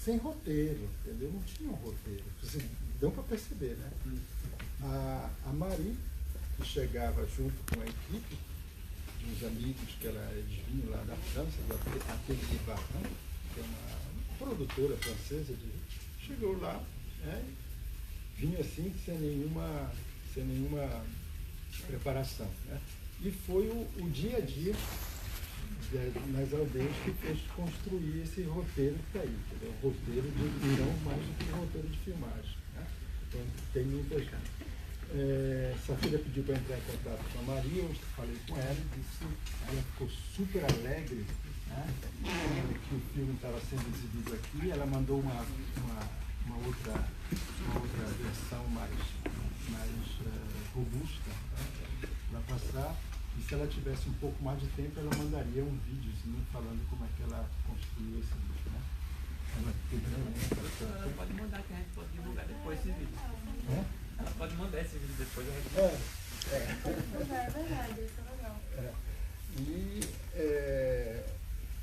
sem roteiro, entendeu? Não tinha um roteiro. Deu para perceber, né? A Mari, que chegava junto com a equipe, de uns amigos que eles vinham lá da França, do Atelier Barran, que é uma produtora francesa, chegou lá, né? Vinha assim, sem nenhuma preparação, né? E foi o dia a dia nas aldeias que fez construir esse roteiro que está aí, entendeu? Roteiro de não mais do que roteiro de filmagem, né? Então tem muita gente. Safira pediu para entrar em contato com a Maria, eu falei com ela, ela ficou super alegre, né? Que o filme estava sendo exibido aqui. Ela mandou uma outra versão mais robusta, né, para passar. E se ela tivesse um pouco mais de tempo, ela mandaria um videozinho falando como é que ela construiu esse vídeo, né? Ela pode mandar, que a gente pode divulgar depois esse vídeo. Ela pode mandar esse vídeo depois. É verdade, isso é legal.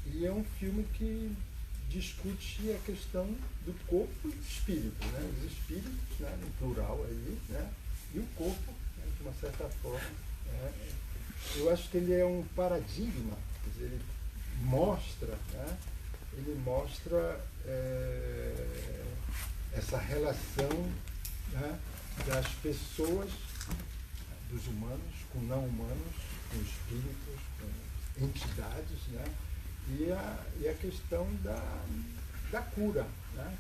E é um filme que discute a questão do corpo e do espírito, né? Os espíritos, né, no plural aí, né? E o corpo, né, de uma certa forma, né? Eu acho que ele é um paradigma, quer dizer, ele mostra, né? Ele mostra essa relação, né, das pessoas, dos humanos com não humanos, com espíritos, com entidades, né? E a questão da cura, né?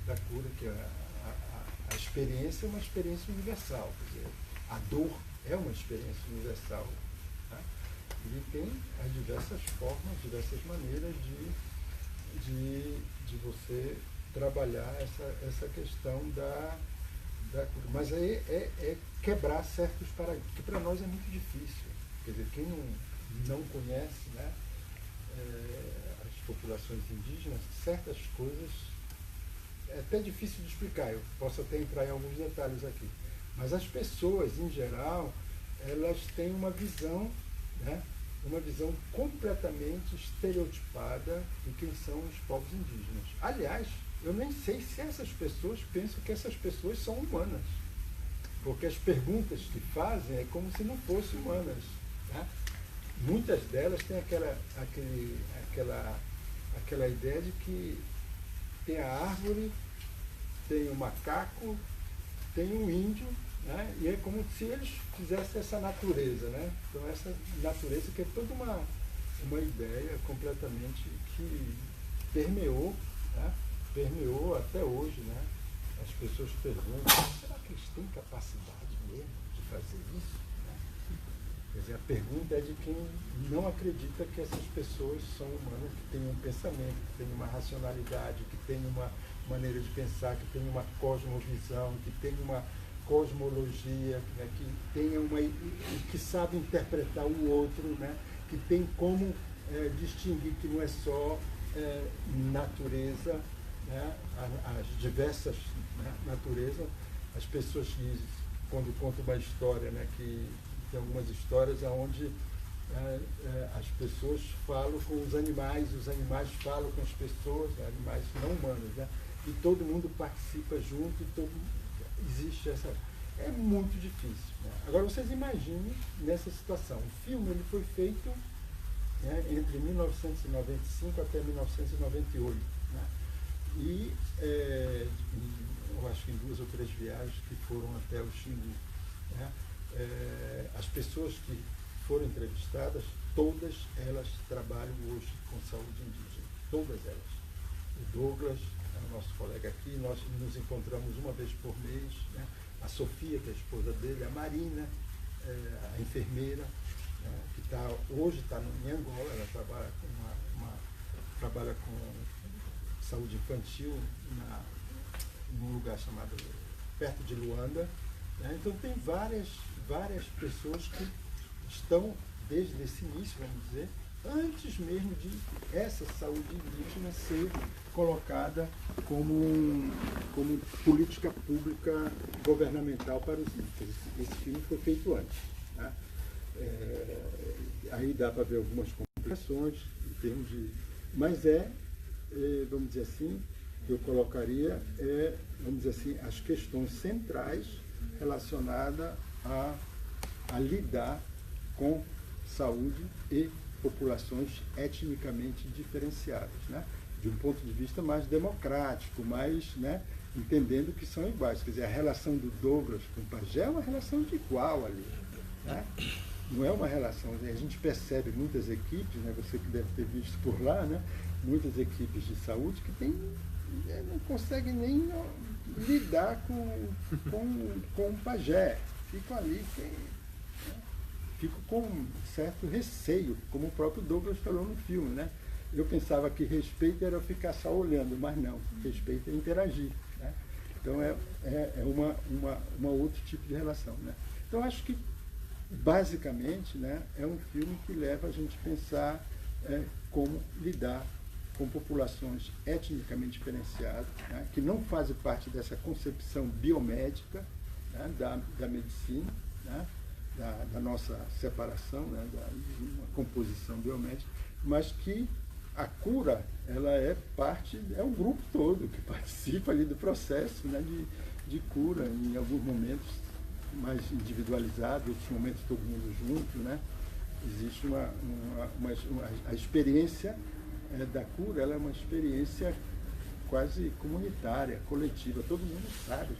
Da cura, que a experiência é uma experiência universal, quer dizer, a dor é uma experiência universal, né? E tem as diversas formas, diversas maneiras de você trabalhar essa questão da cura. Mas aí é quebrar certos paradigmas, que para nós é muito difícil. Quer dizer, quem não conhece, né, as populações indígenas, certas coisas é até difícil de explicar. Eu posso até entrar em alguns detalhes aqui. Mas as pessoas, em geral, elas têm uma visão, né, uma visão completamente estereotipada de quem são os povos indígenas. Aliás, eu nem sei se essas pessoas pensam que essas pessoas são humanas, porque as perguntas que fazem é como se não fossem humanas, né? Muitas delas têm aquela ideia de que tem a árvore, tem o macaco, tem o índio, né? E é como se eles fizessem essa natureza, né? Então essa natureza que é toda uma ideia completamente que permeou, né? Permeou até hoje, né? As pessoas perguntam, será que eles têm capacidade mesmo de fazer isso? Né? Quer dizer, a pergunta é de quem não acredita que essas pessoas são humanas, que têm um pensamento, que têm uma racionalidade, que têm uma maneira de pensar, que têm uma cosmovisão, que têm uma cosmologia, né? Que sabe interpretar o outro, né? Que tem como distinguir que não é só natureza, né? As diversas, né, naturezas. As pessoas dizem, quando contam uma história, né, que tem algumas histórias onde as pessoas falam com os animais falam com as pessoas, animais não humanos, né? E todo mundo participa junto, existe essa... É muito difícil, né? Agora vocês imaginem nessa situação. O filme ele foi feito, né, entre 1995 até 1998, né? E eu acho que em 2 ou 3 viagens que foram até o Xingu, né? As pessoas que foram entrevistadas, todas elas trabalham hoje com saúde indígena, todas elas. O Douglas, o nosso colega aqui, nós nos encontramos uma vez por mês, né? A Sofia, que é a esposa dele, a Marina, a enfermeira, né, que hoje está em Angola, ela trabalha com saúde infantil num lugar chamado perto de Luanda, né? Então tem várias pessoas que estão desde esse início, vamos dizer, antes mesmo de essa saúde indígena ser colocada como política pública governamental para os índios. Esse filme foi feito antes, né? Aí dá para ver algumas complicações em termos de... Mas vamos dizer assim, eu colocaria é, vamos dizer assim, as questões centrais relacionadas a lidar com saúde e populações etnicamente diferenciadas, né? De um ponto de vista mais democrático, mais, né, entendendo que são iguais. Quer dizer, a relação do Douglas com o Pagé é uma relação de igual ali, né? Não é uma relação, a gente percebe muitas equipes, né, você que deve ter visto por lá, né, muitas equipes de saúde que não conseguem nem lidar com o Pagé, ficam ali, ficam com um certo receio, como o próprio Douglas falou no filme, né? Eu pensava que respeito era ficar só olhando, mas não, respeito é interagir, né? Então é uma outro tipo de relação, né? Então acho que basicamente, né, é um filme que leva a gente a pensar como lidar com populações etnicamente diferenciadas, né, que não fazem parte dessa concepção biomédica, né, da medicina, né, da nossa separação, né, da uma composição biomédica, mas que a cura, ela é parte, é um grupo todo que participa ali do processo, né, de cura, em alguns momentos mais individualizado, outros momentos todo mundo junto, né? Existe a experiência da cura, ela é uma experiência quase comunitária, coletiva. Todo mundo sabe,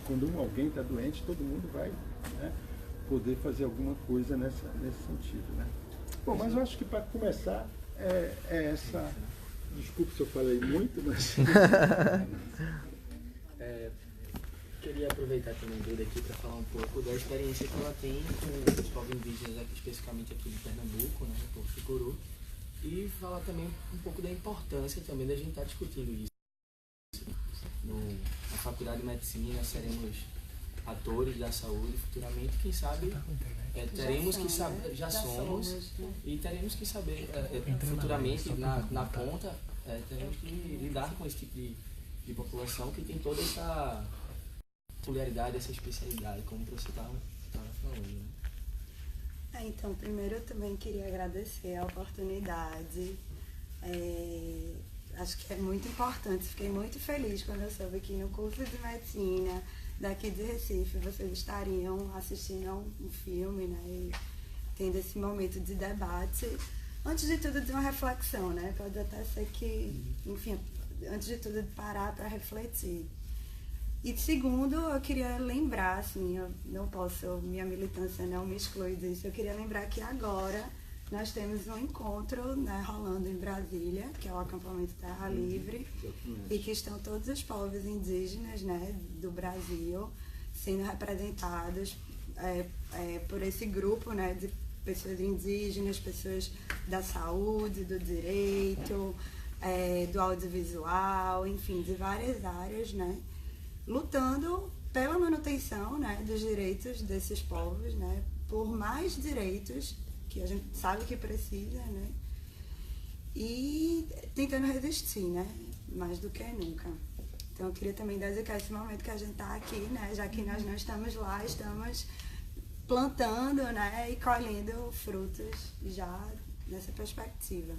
quando alguém está doente, todo mundo vai, né, poder fazer alguma coisa nesse sentido, né? Bom, mas eu acho que para começar é essa. Desculpe se eu falei muito, mas queria aproveitar também, Duda, aqui para falar um pouco da experiência que ela tem com os povos indígenas, aqui, especificamente aqui de Pernambuco, né, o povo Chucuru, e falar também um pouco da importância também da gente estar discutindo isso. Na Faculdade de Medicina seremos atores da saúde futuramente, quem sabe teremos que saber, já somos, e teremos que saber futuramente na ponta, teremos que lidar com esse tipo de população que tem toda essa peculiaridade, essa especialidade, como você estava falando, né? Então, primeiro eu também queria agradecer a oportunidade. Acho que é muito importante, fiquei muito feliz quando eu soube que no curso de medicina daqui de Recife vocês estariam assistindo a um filme, né, e tendo esse momento de debate, antes de tudo de uma reflexão, né? Pode até ser que, enfim, antes de tudo de parar para refletir. E segundo, eu queria lembrar, assim, eu não posso, minha militância não me exclui disso, eu queria lembrar que agora nós temos um encontro, né, rolando em Brasília, que é o acampamento Terra Livre, e que estão todos os povos indígenas, né, do Brasil sendo representados por esse grupo, né, de pessoas indígenas, pessoas da saúde, do direito, do audiovisual, enfim, de várias áreas, né, lutando pela manutenção, né, dos direitos desses povos, né, por mais direitos que a gente sabe que precisa, né, e tentando resistir, né, mais do que nunca. Então eu queria também dedicar esse momento que a gente está aqui, né, já que nós não estamos lá, estamos plantando, né, e colhendo frutos já nessa perspectiva.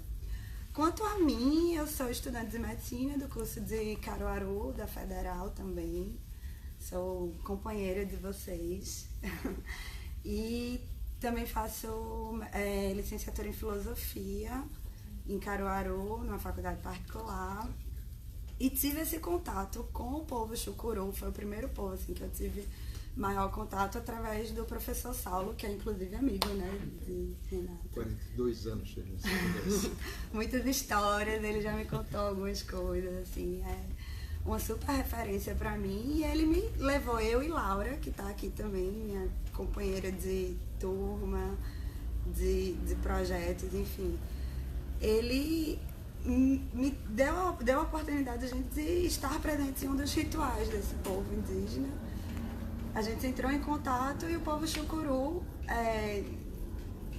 Quanto a mim, eu sou estudante de medicina do curso de Caruaru, da Federal também. Sou companheira de vocês. E também faço licenciatura em filosofia em Caruaru, numa faculdade particular. E tive esse contato com o povo Chucuru, foi o primeiro povo assim, que eu tive maior contato através do professor Saulo, que é inclusive amigo, né, de Renato. 42 anos que a gente se conhece. Muitas histórias, ele já me contou algumas coisas, assim, é uma super referência para mim. E ele me levou, eu e Laura, que está aqui também, minha companheira de turma, de projetos, enfim. Ele me deu a oportunidade de a gente estar presente em um dos rituais desse povo indígena. A gente entrou em contato e o povo Chucuru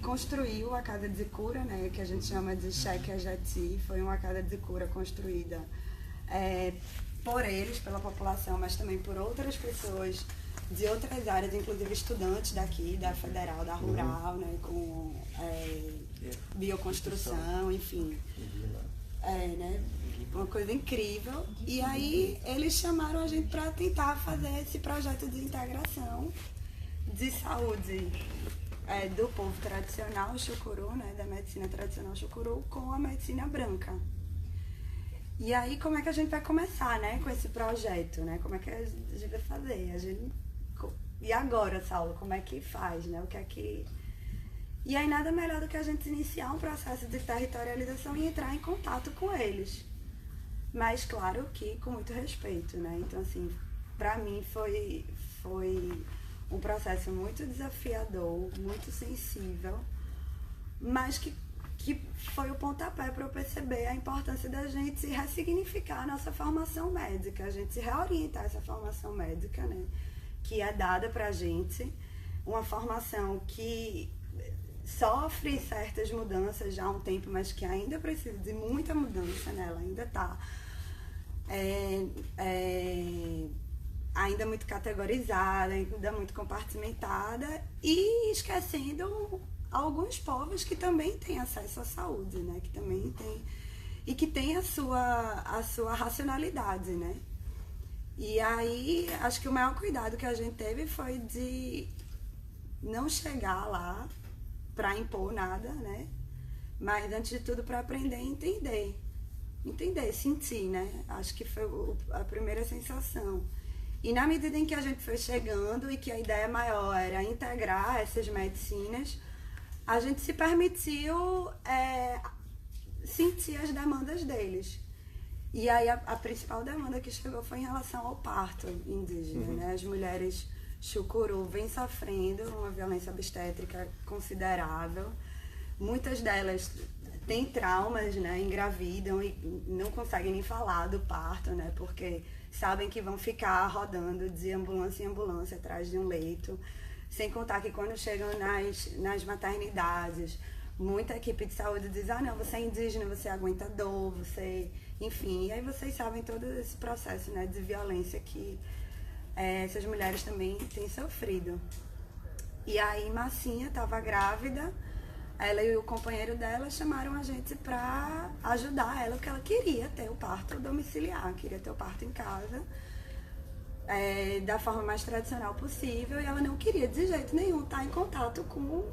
construiu a casa de cura, né, que a gente chama de Cheque Ajati. Foi uma casa de cura construída por eles, pela população, mas também por outras pessoas de outras áreas, inclusive estudantes daqui, da Federal, da Rural, né, com bioconstrução, enfim. Né, uma coisa incrível. E aí eles chamaram a gente para tentar fazer esse projeto de integração de saúde do povo tradicional chucuru, né, da medicina tradicional chucuru, com a medicina branca. E aí como é que a gente vai começar, né, com esse projeto, né? Como é que a gente vai fazer? E agora, Saulo, como é que faz, né? O que é que... E aí nada melhor do que a gente iniciar um processo de territorialização e entrar em contato com eles. Mas claro que com muito respeito, né? Então assim, para mim foi um processo muito desafiador, muito sensível, mas que foi o pontapé para eu perceber a importância da gente ressignificar a nossa formação médica, a gente reorientar essa formação médica, né? Que é dada para a gente, uma formação que sofre certas mudanças já há um tempo, mas que ainda precisa de muita mudança, né? Ela ainda está ainda muito categorizada, ainda muito compartimentada e esquecendo alguns povos que também têm acesso à saúde, né? Que também tem e que tem a sua racionalidade, né? E aí, acho que o maior cuidado que a gente teve foi de não chegar lá para impor nada, né? Mas, antes de tudo, para aprender a entender. Entender, sentir, né? Acho que foi a primeira sensação. E na medida em que a gente foi chegando e que a ideia maior era integrar essas medicinas, a gente se permitiu sentir as demandas deles. E aí a principal demanda que chegou foi em relação ao parto indígena, né? As mulheres chucuru vêm sofrendo uma violência obstétrica considerável. Muitas delas têm traumas, né? Engravidam e não conseguem nem falar do parto, né? Porque sabem que vão ficar rodando de ambulância em ambulância atrás de um leito. Sem contar que quando chegam nas maternidades, muita equipe de saúde diz, não, você é indígena, você aguenta dor, você... Enfim, e aí vocês sabem todo esse processo, né, de violência que essas mulheres também têm sofrido. E aí Massinha estava grávida, ela e o companheiro dela chamaram a gente para ajudar ela, porque ela queria ter o parto domiciliar, queria ter o parto em casa, da forma mais tradicional possível, e ela não queria de jeito nenhum estar em contato com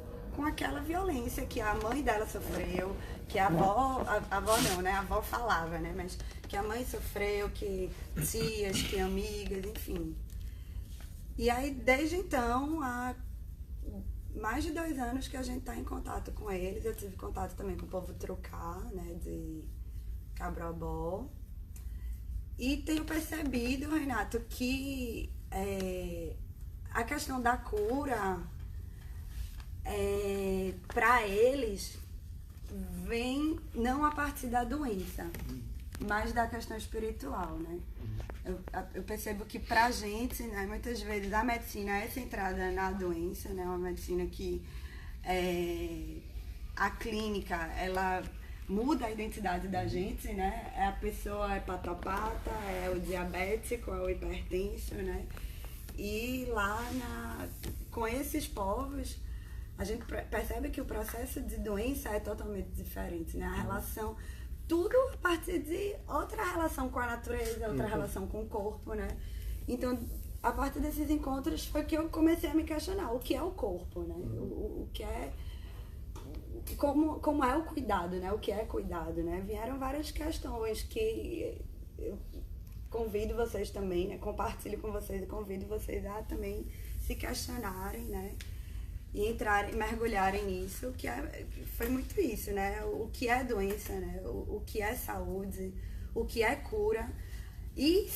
aquela violência que a mãe dela sofreu, que a avó não, né? A avó falava, né? Mas que a mãe sofreu, que tias, que amigas, enfim. E aí, desde então, há mais de 2 anos que a gente está em contato com eles. Eu tive contato também com o povo Trucá, né? De Cabrobó. E tenho percebido, Renato, que a questão da cura, para eles, vem não a partir da doença, mas da questão espiritual, né? Eu percebo que pra gente, né, muitas vezes a medicina é centrada na doença, né? Uma medicina que a clínica, ela muda a identidade da gente, né? A pessoa é patopata, é o diabético, é o hipertenso, né? E lá com esses povos, a gente percebe que o processo de doença é totalmente diferente, né? A relação, tudo a partir de outra relação com a natureza, outra relação com o corpo, né? Então, a partir desses encontros foi que eu comecei a me questionar o que é o corpo, né? O que é... Como é o cuidado, né? O que é cuidado, né? Vieram várias questões que eu convido vocês também, né? Compartilho com vocês e convido vocês a também se questionarem, né? E entrarem, mergulharem nisso, que foi muito isso, né? O que é doença, né? O que é saúde, o que é cura. E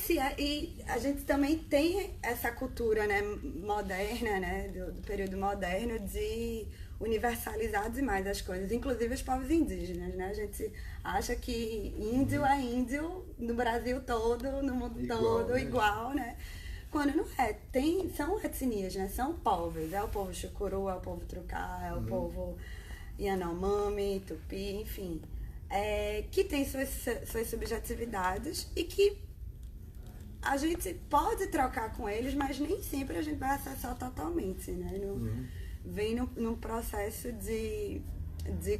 a gente também tem essa cultura, né, moderna, né, do período moderno, de universalizar demais as coisas, inclusive os povos indígenas, né? A gente acha que índio é índio no Brasil todo, no mundo todo, igual, né? Quando não é. São etnias, né? São povos. É o povo chucuru, é o povo trucá, é o povo Yanomami, tupi, enfim. Que tem suas subjetividades e que a gente pode trocar com eles, mas nem sempre a gente vai acessar totalmente, né? Vem num processo de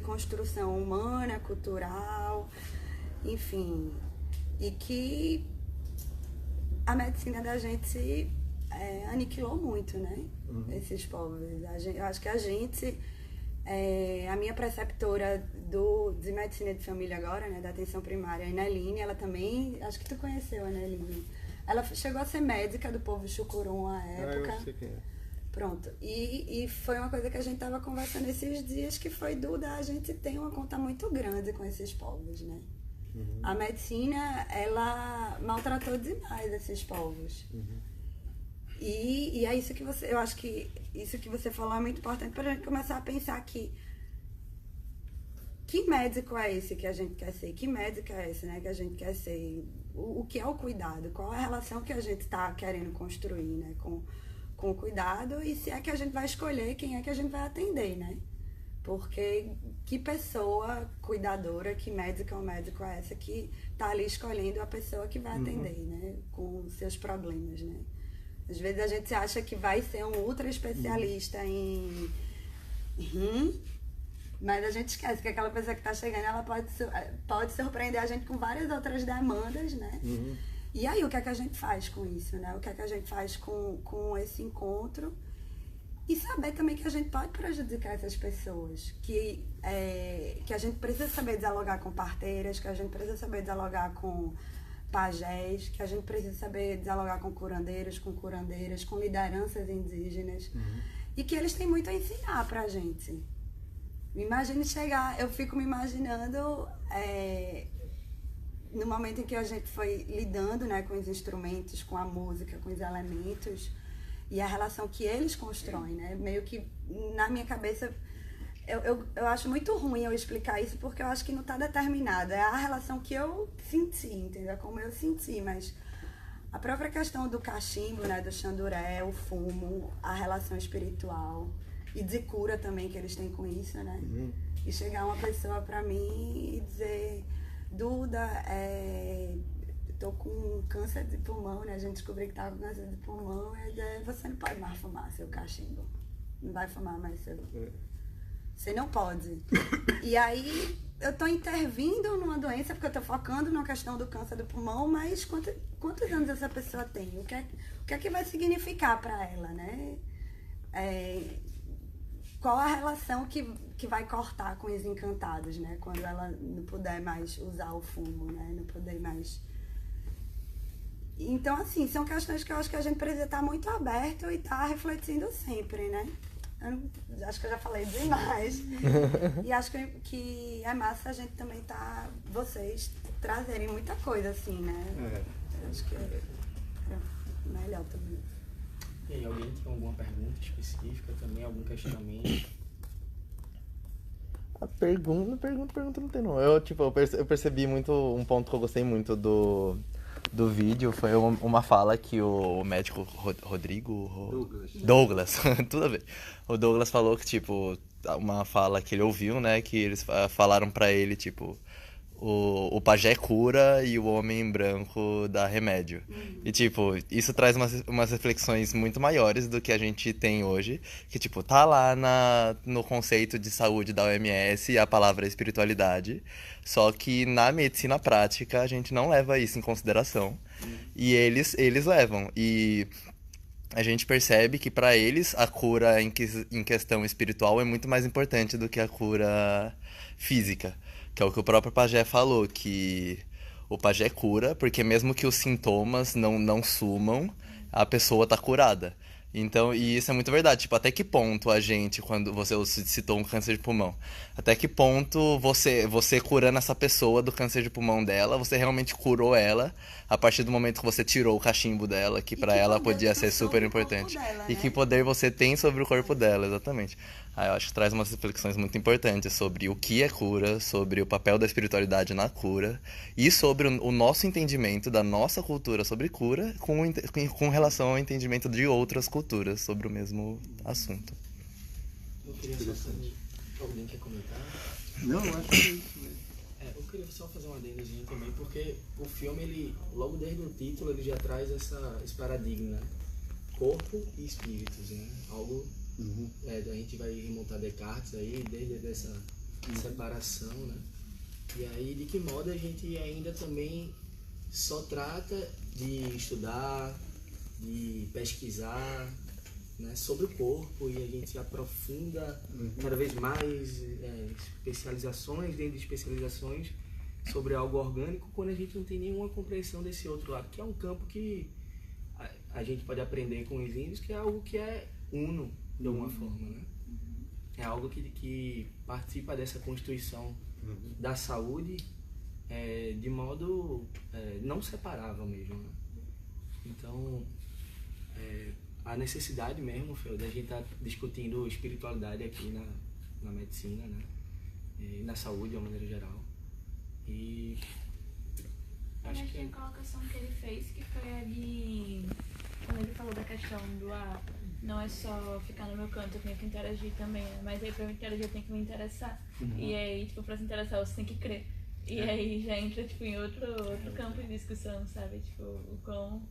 construção humana, cultural, enfim. e que a medicina da gente aniquilou muito, né? Esses povos. Eu acho que a gente, a minha preceptora de medicina de família agora, né, da atenção primária, a Ineline, ela também, acho que tu conheceu a Ineline. Ela chegou a ser médica do povo Chucurum à época. Eu sei quem é. Pronto. E foi uma coisa que a gente estava conversando esses dias, que foi a gente tem uma conta muito grande com esses povos, né? A medicina, ela maltratou demais esses povos. E é isso que eu acho que isso que você falou é muito importante para a gente começar a pensar que médico é esse que a gente quer ser? Que médica é esse, né, que a gente quer ser? O que é o cuidado? Qual é a relação que a gente está querendo construir, né, com o cuidado? E se é que a gente vai escolher quem é que a gente vai atender, né? Porque que pessoa cuidadora, que médica ou médico é essa que está ali escolhendo a pessoa que vai atender, né, com seus problemas, né? Às vezes a gente acha que vai ser um ultra especialista em mas a gente esquece que aquela pessoa que está chegando, ela pode surpreender a gente com várias outras demandas, né? E aí, o que é que a gente faz com isso, né? O que é que a gente faz com esse encontro? E saber também que a gente pode prejudicar essas pessoas, que a gente precisa saber dialogar com parteiras, que a gente precisa saber dialogar com pajés, que a gente precisa saber dialogar com curandeiros, com curandeiras, com lideranças indígenas, e que eles têm muito a ensinar pra gente. Imagine chegar, eu fico me imaginando no momento em que a gente foi lidando, né, com os instrumentos, com a música, com os elementos, e a relação que eles constroem, né? Meio que na minha cabeça, eu acho muito ruim eu explicar isso, porque eu acho que não está determinado. É a relação que eu senti, entendeu? Como eu senti, mas a própria questão do cachimbo, né, do xanduré, o fumo, a relação espiritual e de cura também que eles têm com isso, né? E chegar uma pessoa para mim e dizer: Duda, tô com câncer de pulmão, né? A gente descobriu que tava com câncer de pulmão, e dizer: você não pode mais fumar seu cachimbo. Não vai fumar mais seu... Você não pode. E aí eu tô intervindo numa doença, porque eu tô focando na questão do câncer do pulmão, mas quantos anos essa pessoa tem? O que é que vai significar para ela, né? Qual a relação que vai cortar com os encantados, né? Quando ela não puder mais usar o fumo, né? Não puder mais... Então, assim, são questões que eu acho que a gente precisa estar muito aberto e estar refletindo sempre, né? Acho que eu já falei demais. E acho que é massa a gente também vocês trazerem muita coisa, assim, né? Acho que é melhor também. E aí, alguém tem alguma pergunta específica também? Algum questionamento? A pergunta não tem não. Eu percebi muito, um ponto que eu gostei muito do vídeo, foi uma fala que o médico Douglas, tudo a ver. O Douglas falou que, tipo, uma fala que ele ouviu, né, que eles falaram pra ele, tipo, o pajé cura e o homem branco dá remédio. E, tipo, isso traz umas reflexões muito maiores do que a gente tem hoje, que, tipo, tá lá no conceito de saúde da OMS a palavra espiritualidade, só que na medicina prática a gente não leva isso em consideração. E eles levam. E a gente percebe que para eles a cura em questão espiritual é muito mais importante do que a cura física. Que é o que o próprio pajé falou, que o pajé cura, porque mesmo que os sintomas não sumam, a pessoa tá curada. Então, e isso é muito verdade. Tipo, até que ponto a gente, quando você citou um câncer de pulmão, até que ponto você curando essa pessoa do câncer de pulmão dela, você realmente curou ela a partir do momento que você tirou o cachimbo dela, que pra ela podia ser super importante. Dela, e né? Que poder você tem sobre o corpo dela, exatamente. Aí eu acho que traz umas reflexões muito importantes sobre o que é cura, sobre o papel da espiritualidade na cura e sobre o nosso entendimento da nossa cultura sobre cura com relação ao entendimento de outras culturas sobre o mesmo assunto. Eu queria só fazer... Alguém quer comentar? Não, eu acho que é isso mesmo. Eu queria só fazer uma adendozinha também, porque o filme, ele, logo desde o título, ele já traz esse paradigma, né? Corpo e espíritos, né? Algo... a gente vai remontar Descartes aí, desde essa separação, né? E aí, de que modo a gente ainda também só trata de estudar, de pesquisar, né, sobre o corpo, e a gente se aprofunda cada vez mais especializações dentro de especializações sobre algo orgânico, quando a gente não tem nenhuma compreensão desse outro lado, que é um campo que a gente pode aprender com os índios, que é algo que é uno de alguma forma, né? É algo que participa dessa constituição da saúde de modo não separável mesmo, né? Então, a necessidade mesmo, Fel, da gente estar discutindo espiritualidade aqui na medicina, né? E na saúde de uma maneira geral. E acho que a colocação que ele fez, que foi a de... Quando ele falou da questão do não é só ficar no meu canto, eu tenho que interagir também, né? Mas aí pra eu interagir eu tenho que me interessar. E aí, tipo, pra se interessar você tem que crer. E aí já entra, tipo, em outro campo de discussão, sabe? Tipo, o quão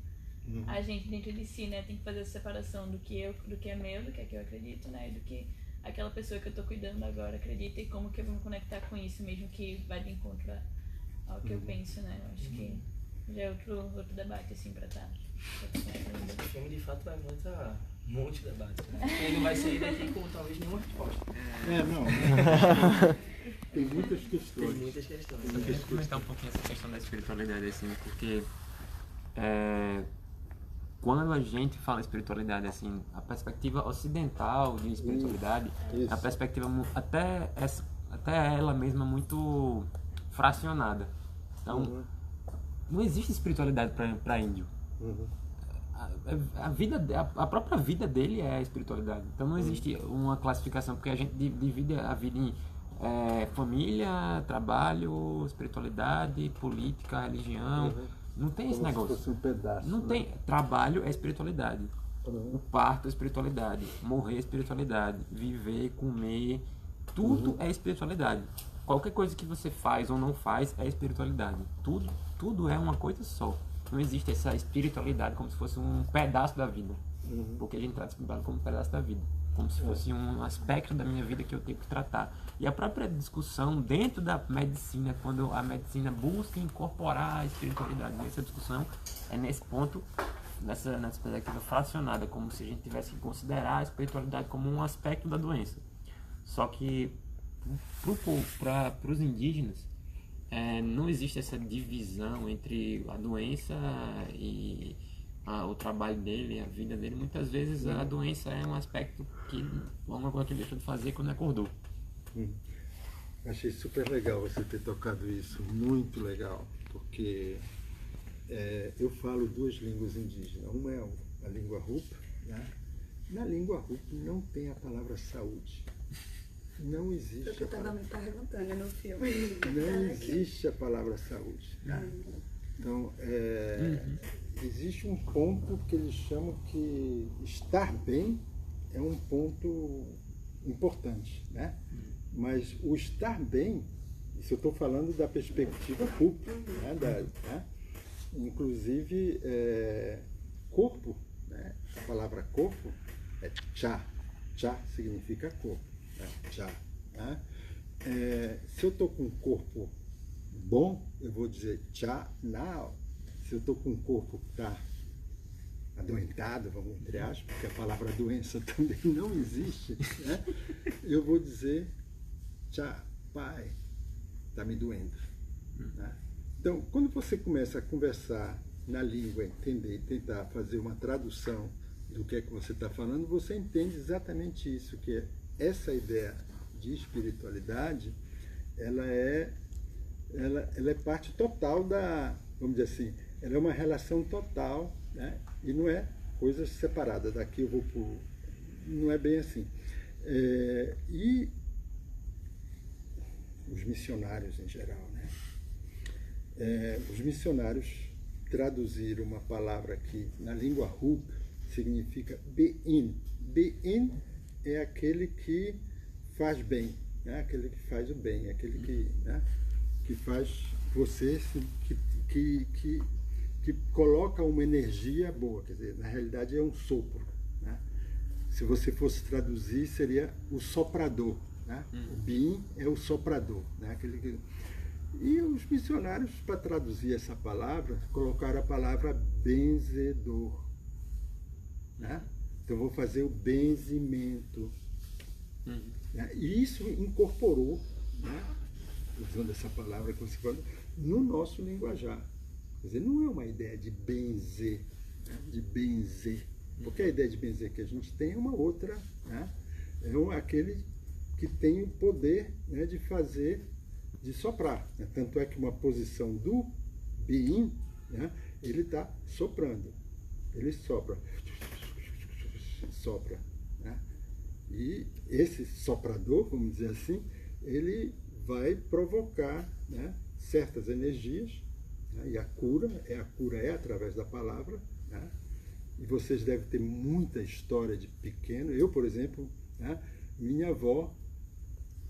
a gente dentro de si, né, tem que fazer essa separação do que é meu, do que é que eu acredito, né? E do que aquela pessoa que eu tô cuidando agora acredita, e como que eu vou me conectar com isso, mesmo que vai de encontro ao que eu penso, né? Eu acho que já é outro debate, assim, pra estar. O filme de fato vai muito a um monte de debate, né? Ele não vai sair daqui com talvez nenhuma resposta. Não. Tem muitas questões. Tem muitas questões. Eu queria comentar um pouquinho essa questão da espiritualidade, assim, porque quando a gente fala espiritualidade, assim, a perspectiva ocidental de espiritualidade é a perspectiva até ela mesma muito fracionada. Então, não existe espiritualidade para índio. A própria vida dele é a espiritualidade. Então não existe uma classificação, porque a gente divide a vida em família, trabalho, espiritualidade, política, religião. Não tem esse negócio. Se fosse um pedaço, não tem. Trabalho é espiritualidade. O parto é espiritualidade. Morrer é espiritualidade. Viver, comer, tudo é espiritualidade. Qualquer coisa que você faz ou não faz é espiritualidade. Tudo é uma coisa só. Não existe essa espiritualidade como se fosse um pedaço da vida. Porque a gente trata a espiritualidade como um pedaço da vida. Como se fosse um aspecto da minha vida que eu tenho que tratar. E a própria discussão dentro da medicina, quando a medicina busca incorporar a espiritualidade nessa discussão, é nesse ponto, nessa perspectiva fracionada, como se a gente tivesse que considerar a espiritualidade como um aspecto da doença. Só que para os indígenas, não existe essa divisão entre a doença e o trabalho dele, a vida dele. Muitas vezes a doença é um aspecto que alguma coisa que ele deixou de fazer quando acordou. Achei super legal você ter tocado isso, muito legal, porque eu falo 2 línguas indígenas. Uma é a língua Rupa, né? Na língua Rupa não tem a palavra saúde. Não existe. Eu estava me perguntando no filme. Não existe a palavra saúde. Né? Então, existe um ponto que eles chamam que estar bem é um ponto importante, né? Mas o estar bem, isso eu estou falando da perspectiva pública, né? Inclusive corpo, né? A palavra corpo é cha. Cha significa corpo, né? Cha, né? Se eu estou com um corpo bom, eu vou dizer cha now. Se eu estou com um corpo que está adoentado, vamos entre aspas, porque a palavra doença também não existe, né? Eu vou dizer cha pai, está me doendo. Né? Então, quando você começa a conversar na língua, entender e tentar fazer uma tradução do que é que você está falando, você entende exatamente isso, que é essa ideia de espiritualidade, ela é parte total da, vamos dizer assim, ela é uma relação total, né? E não é coisas separadas, daqui eu vou por... Não é bem assim. E os missionários em geral, né? Os missionários traduziram uma palavra que na língua Hu significa Be'in. Be'in é aquele que faz bem, né? Aquele que faz o bem, aquele que, né? Que faz você que coloca uma energia boa, quer dizer, na realidade é um sopro, né? Se você fosse traduzir, seria o soprador, né? O Bin é o soprador, né? Aquele que... E os missionários, para traduzir essa palavra, colocaram a palavra benzedor. Né? Então, eu vou fazer o benzimento. Né? E isso incorporou, né, usando essa palavra que você falou, no nosso linguajar. Quer dizer, não é uma ideia de benzer, né? De benzer. Porque a ideia de benzer que a gente tem é uma outra, né? É aquele que tem o poder, né, de fazer, de soprar. Né? Tanto é que uma posição do being, né, ele está soprando. Ele sopra. Sopra. Né? E esse soprador, vamos dizer assim, ele vai provocar, né, certas energias, né? E a cura é através da palavra. Né? E vocês devem ter muita história de pequeno. Eu, por exemplo, né, minha avó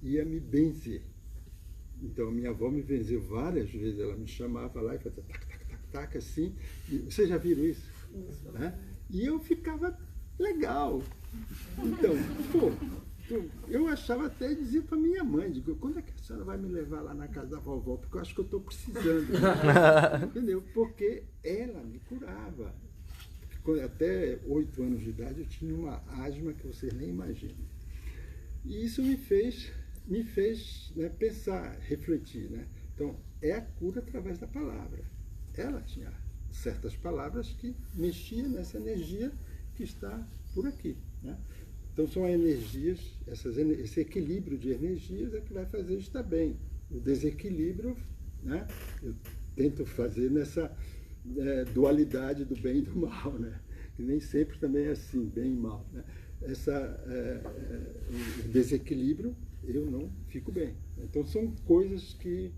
ia me benzer. Então, a minha avó me benzeu várias vezes. Ela me chamava lá e fazia tac, tac, tac, tac, assim. E vocês já viram isso? Né? E eu ficava legal. Então, eu achava até, dizia para minha mãe, digo, quando é que a senhora vai me levar lá na casa da vovó? Porque eu acho que eu estou precisando. Entendeu? Porque ela me curava. Até 8 anos de idade eu tinha uma asma que vocês nem imaginam. E isso me fez, né, pensar, refletir. Né? Então, é a cura através da palavra. Ela tinha certas palavras que mexiam nessa energia que está por aqui. Né? Então, são energias, esse equilíbrio de energias é que vai fazer estar bem. O desequilíbrio, né, eu tento fazer nessa dualidade do bem e do mal, né? Que nem sempre também é assim, bem e mal. Né? O desequilíbrio, eu não fico bem. Então, são coisas que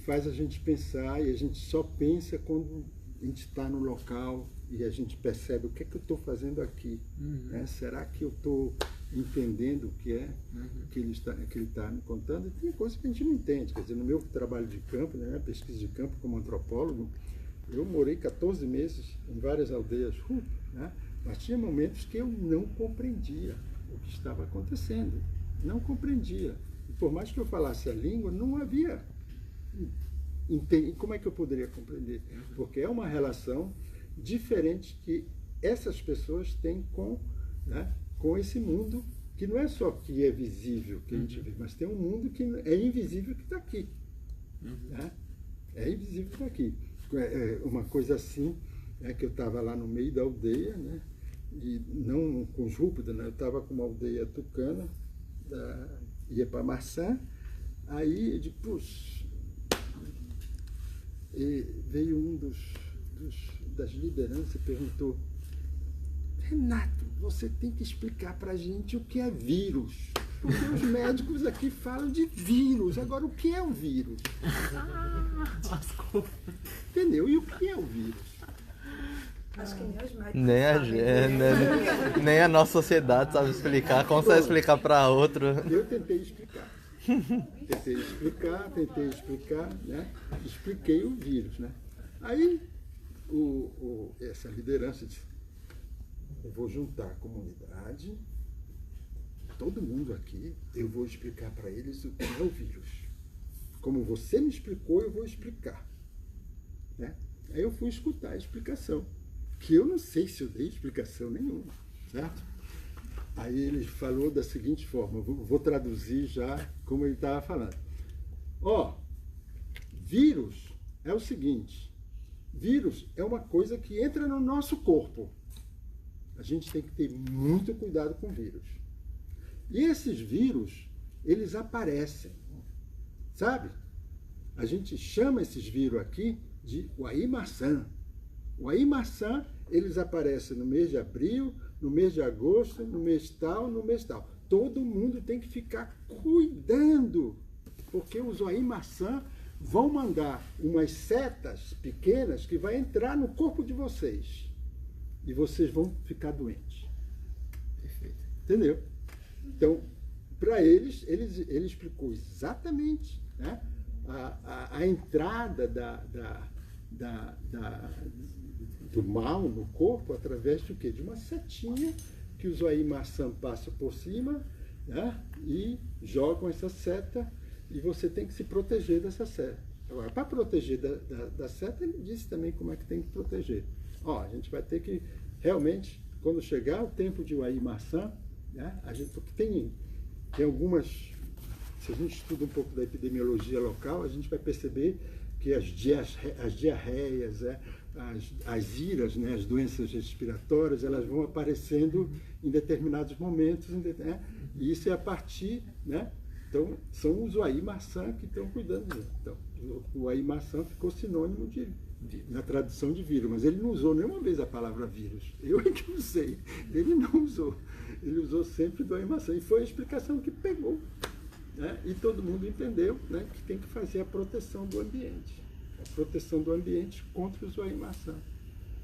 faz a gente pensar, e a gente só pensa quando a gente está no local e a gente percebe o que é que eu estou fazendo aqui. Né? Será que eu estou entendendo o que é que ele está me contando? E tem coisas que a gente não entende. Quer dizer, no meu trabalho de campo, na minha pesquisa de campo como antropólogo, eu morei 14 meses em várias aldeias, né? Mas tinha momentos que eu não compreendia o que estava acontecendo. Não compreendia. E por mais que eu falasse a língua, não havia... Como é que eu poderia compreender? Porque é uma relação diferente que essas pessoas têm com, né, com esse mundo, que não é só que é visível que a gente vê, mas tem um mundo que é invisível que está aqui. Né? É invisível que está aqui. Uma coisa assim, que eu estava lá no meio da aldeia, né, e não com Júpiter, né, eu estava com uma aldeia tucana, ia para Maçã, aí eu digo, puxa, e veio um das lideranças e perguntou, Renato, você tem que explicar para a gente o que é vírus. Porque os médicos aqui falam de vírus. Agora, o que é o vírus? Entendeu? E o que é o vírus? Acho que nem os médicos nem a nossa sociedade sabe explicar. Como você vai explicar para outro? Eu tentei explicar. Tentei explicar, né? Expliquei o vírus, né? Aí, essa liderança disse, eu vou juntar a comunidade, todo mundo aqui, eu vou explicar para eles o que é o vírus. Como você me explicou, eu vou explicar. Né? Aí eu fui escutar a explicação, que eu não sei se eu dei explicação nenhuma, certo? Aí ele falou da seguinte forma, vou traduzir já como ele estava falando. Vírus é o seguinte, vírus é uma coisa que entra no nosso corpo. A gente tem que ter muito cuidado com vírus. E esses vírus, eles aparecem, sabe? A gente chama esses vírus aqui de Uaí-Maçã. Uaí-Maçã, eles aparecem no mês de abril, no mês de agosto, no mês tal. Todo mundo tem que ficar cuidando, porque os Uaí-Maçã vão mandar umas setas pequenas que vai entrar no corpo de vocês. E vocês vão ficar doentes. Perfeito. Entendeu? Então, para ele explicou exatamente, né, a entrada do mal no corpo através do quê? De uma setinha que os Uaí-Maçã passam por cima, né, e jogam essa seta e você tem que se proteger dessa seta. Agora, para proteger da seta, ele disse também como é que tem que proteger. A gente vai ter que, realmente, quando chegar o tempo de uaí maçã, né, porque tem algumas, se a gente estuda um pouco da epidemiologia local, a gente vai perceber que as diarreias, as iras, né, as doenças respiratórias, elas vão aparecendo em determinados momentos, e isso é a partir, né? Então, são os uaí maçã que estão cuidando disso. Então, o uaí maçã ficou sinônimo na tradução de vírus, mas ele não usou nenhuma vez a palavra vírus. Eu é que usei, ele não usou. Ele usou sempre do uaí maçã, e foi a explicação que pegou. Né? E todo mundo entendeu, né, que tem que fazer a proteção do ambiente. A proteção do ambiente contra os uaí maçã.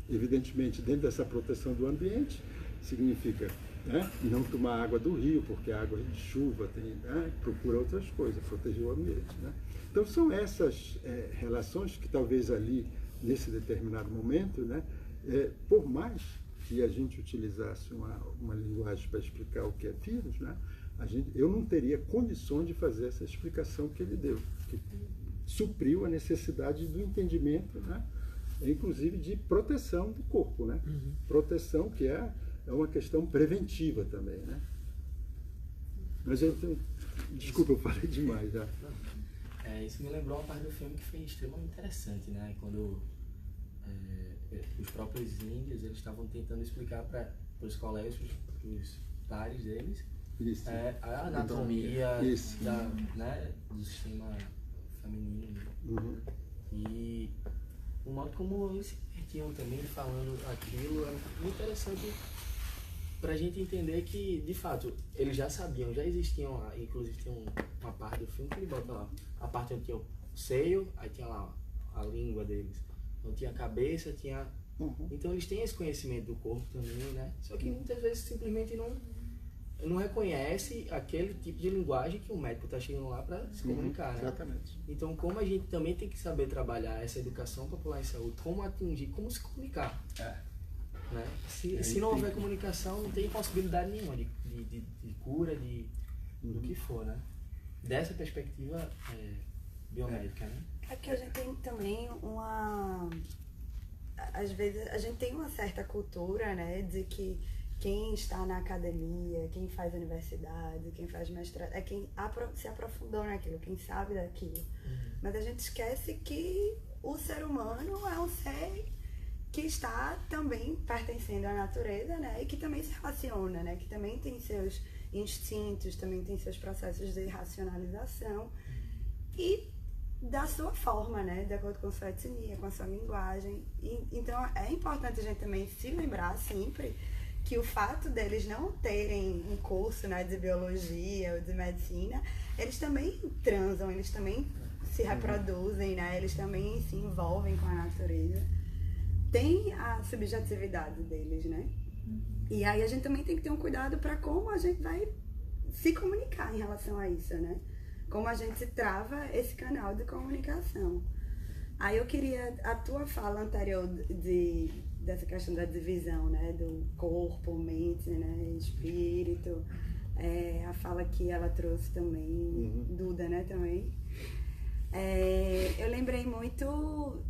Evidentemente, dentro dessa proteção do ambiente, significa, né, não tomar água do rio, porque a água de chuva procura outras coisas, proteger o ambiente. Né? Então, são essas relações que talvez ali, nesse determinado momento, né, por mais que a gente utilizasse uma linguagem para explicar o que é vírus, né, eu não teria condições de fazer essa explicação que ele deu, que supriu a necessidade do entendimento, né, inclusive de proteção do corpo, né? Proteção que é uma questão preventiva também, né? Mas desculpa, eu falei demais já. Isso me lembrou uma parte do filme que foi extremamente interessante, né? Quando os próprios índios, eles estavam tentando explicar para os colegas, para os pares deles, a anatomia né, do sistema feminino. E o modo como eles se divertiam também falando aquilo é muito interessante para a gente entender que, de fato, eles já sabiam, já existiam, inclusive tinha uma parte do filme que ele bota lá, a parte onde tinha o seio, aí tinha lá a língua deles, então tinha a cabeça, tinha... Então eles têm esse conhecimento do corpo também, né? Só que muitas vezes simplesmente não reconhece aquele tipo de linguagem que o médico está chegando lá para se comunicar, né? Exatamente. Então, como a gente também tem que saber trabalhar essa educação popular em saúde, como atingir, como se comunicar. Né? Se não houver comunicação, não tem possibilidade nenhuma de cura, do que for, né? Dessa perspectiva biomédica, né? É que a gente tem também às vezes, a gente tem uma certa cultura, né, de que quem está na academia, quem faz universidade, quem faz mestrado, é quem se aprofundou naquilo, quem sabe daquilo. Mas a gente esquece que o ser humano é um ser que está também pertencendo à natureza, né? E que também se relaciona, né? Que também tem seus instintos, também tem seus processos de racionalização. E da sua forma, né? De acordo com a sua etnia, com a sua linguagem. Então é importante a gente também se lembrar sempre que o fato deles não terem um curso, né, de biologia ou de medicina, eles também transam, eles também se reproduzem, né, eles também se envolvem com a natureza. Tem a subjetividade deles, né? E aí a gente também tem que ter um cuidado para como a gente vai se comunicar em relação a isso, né? Como a gente trava esse canal de comunicação. Aí eu queria a tua fala anterior dessa questão da divisão, né, do corpo, mente, né, espírito, a fala que ela trouxe também, Duda, né, também. Eu lembrei muito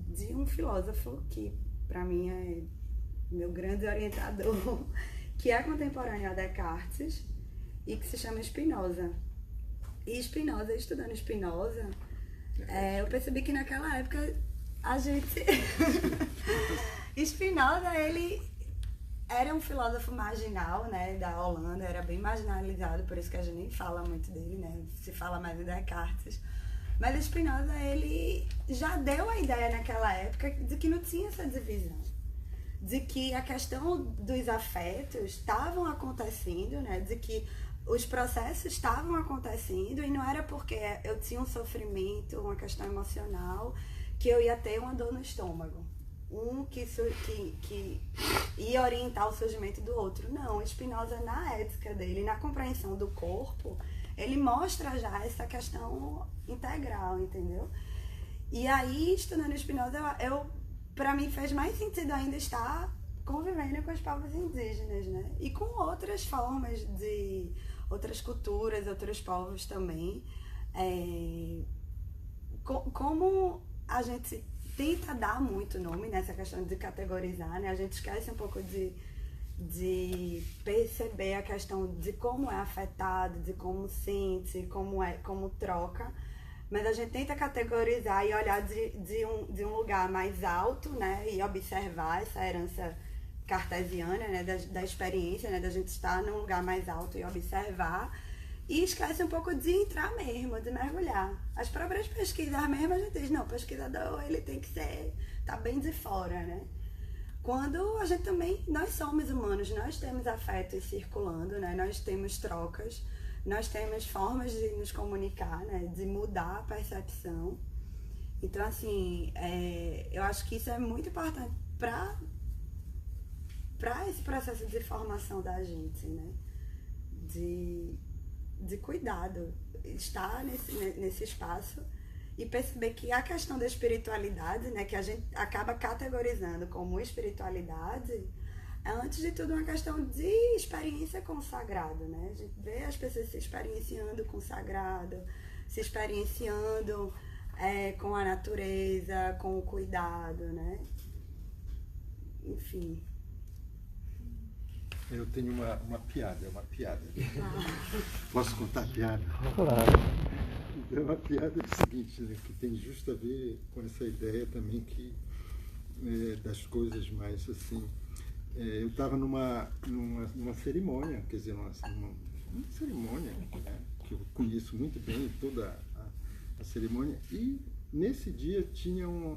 de um filósofo que, para mim, é meu grande orientador, que é contemporâneo a Descartes e que se chama Spinoza. E Spinoza, estudando Spinoza, eu percebi que naquela época a gente... Spinoza, ele era um filósofo marginal, né, da Holanda, era bem marginalizado, por isso que a gente nem fala muito dele, né, se fala mais de Descartes. Mas Spinoza, ele já deu a ideia naquela época de que não tinha essa divisão, de que a questão dos afetos estavam acontecendo, né, de que os processos estavam acontecendo e não era porque eu tinha um sofrimento, uma questão emocional, que eu ia ter uma dor no estômago. Um que ia orientar o surgimento do outro. Não, Spinoza, na ética dele, na compreensão do corpo, ele mostra já essa questão integral, entendeu? E aí, estudando Spinoza, para mim fez mais sentido ainda estar convivendo com os povos indígenas, né? E com outras formas de outras culturas, outros povos também, Como a gente tenta dar muito nome nessa questão de categorizar, né? A gente esquece um pouco de perceber a questão de como é afetado, de como sente, como troca, mas a gente tenta categorizar e olhar de um lugar mais alto, né? E observar essa herança cartesiana, né? Da experiência, né? Da gente estar num lugar mais alto e observar, e esquece um pouco de entrar mesmo, de mergulhar. As próprias pesquisas mesmo, a gente diz, não, o pesquisador, ele tem que tá bem de fora, né? Quando a gente também, nós somos humanos, nós temos afetos circulando, né? Nós temos trocas, nós temos formas de nos comunicar, né? De mudar a percepção. Então, assim, eu acho que isso é muito importante para esse processo de formação da gente, né? De cuidado, estar nesse espaço e perceber que a questão da espiritualidade, né, que a gente acaba categorizando como espiritualidade, é antes de tudo uma questão de experiência com o sagrado, né? A gente vê as pessoas se experienciando com o sagrado, se experienciando com a natureza, com o cuidado, né? Enfim. Eu tenho uma piada, Posso contar a piada? Claro. Então, a piada é o seguinte, né, que tem justo a ver com essa ideia também que, das coisas mais assim. Eu estava numa cerimônia, quer dizer, uma cerimônia, né, que eu conheço muito bem, toda a cerimônia, e nesse dia tinha um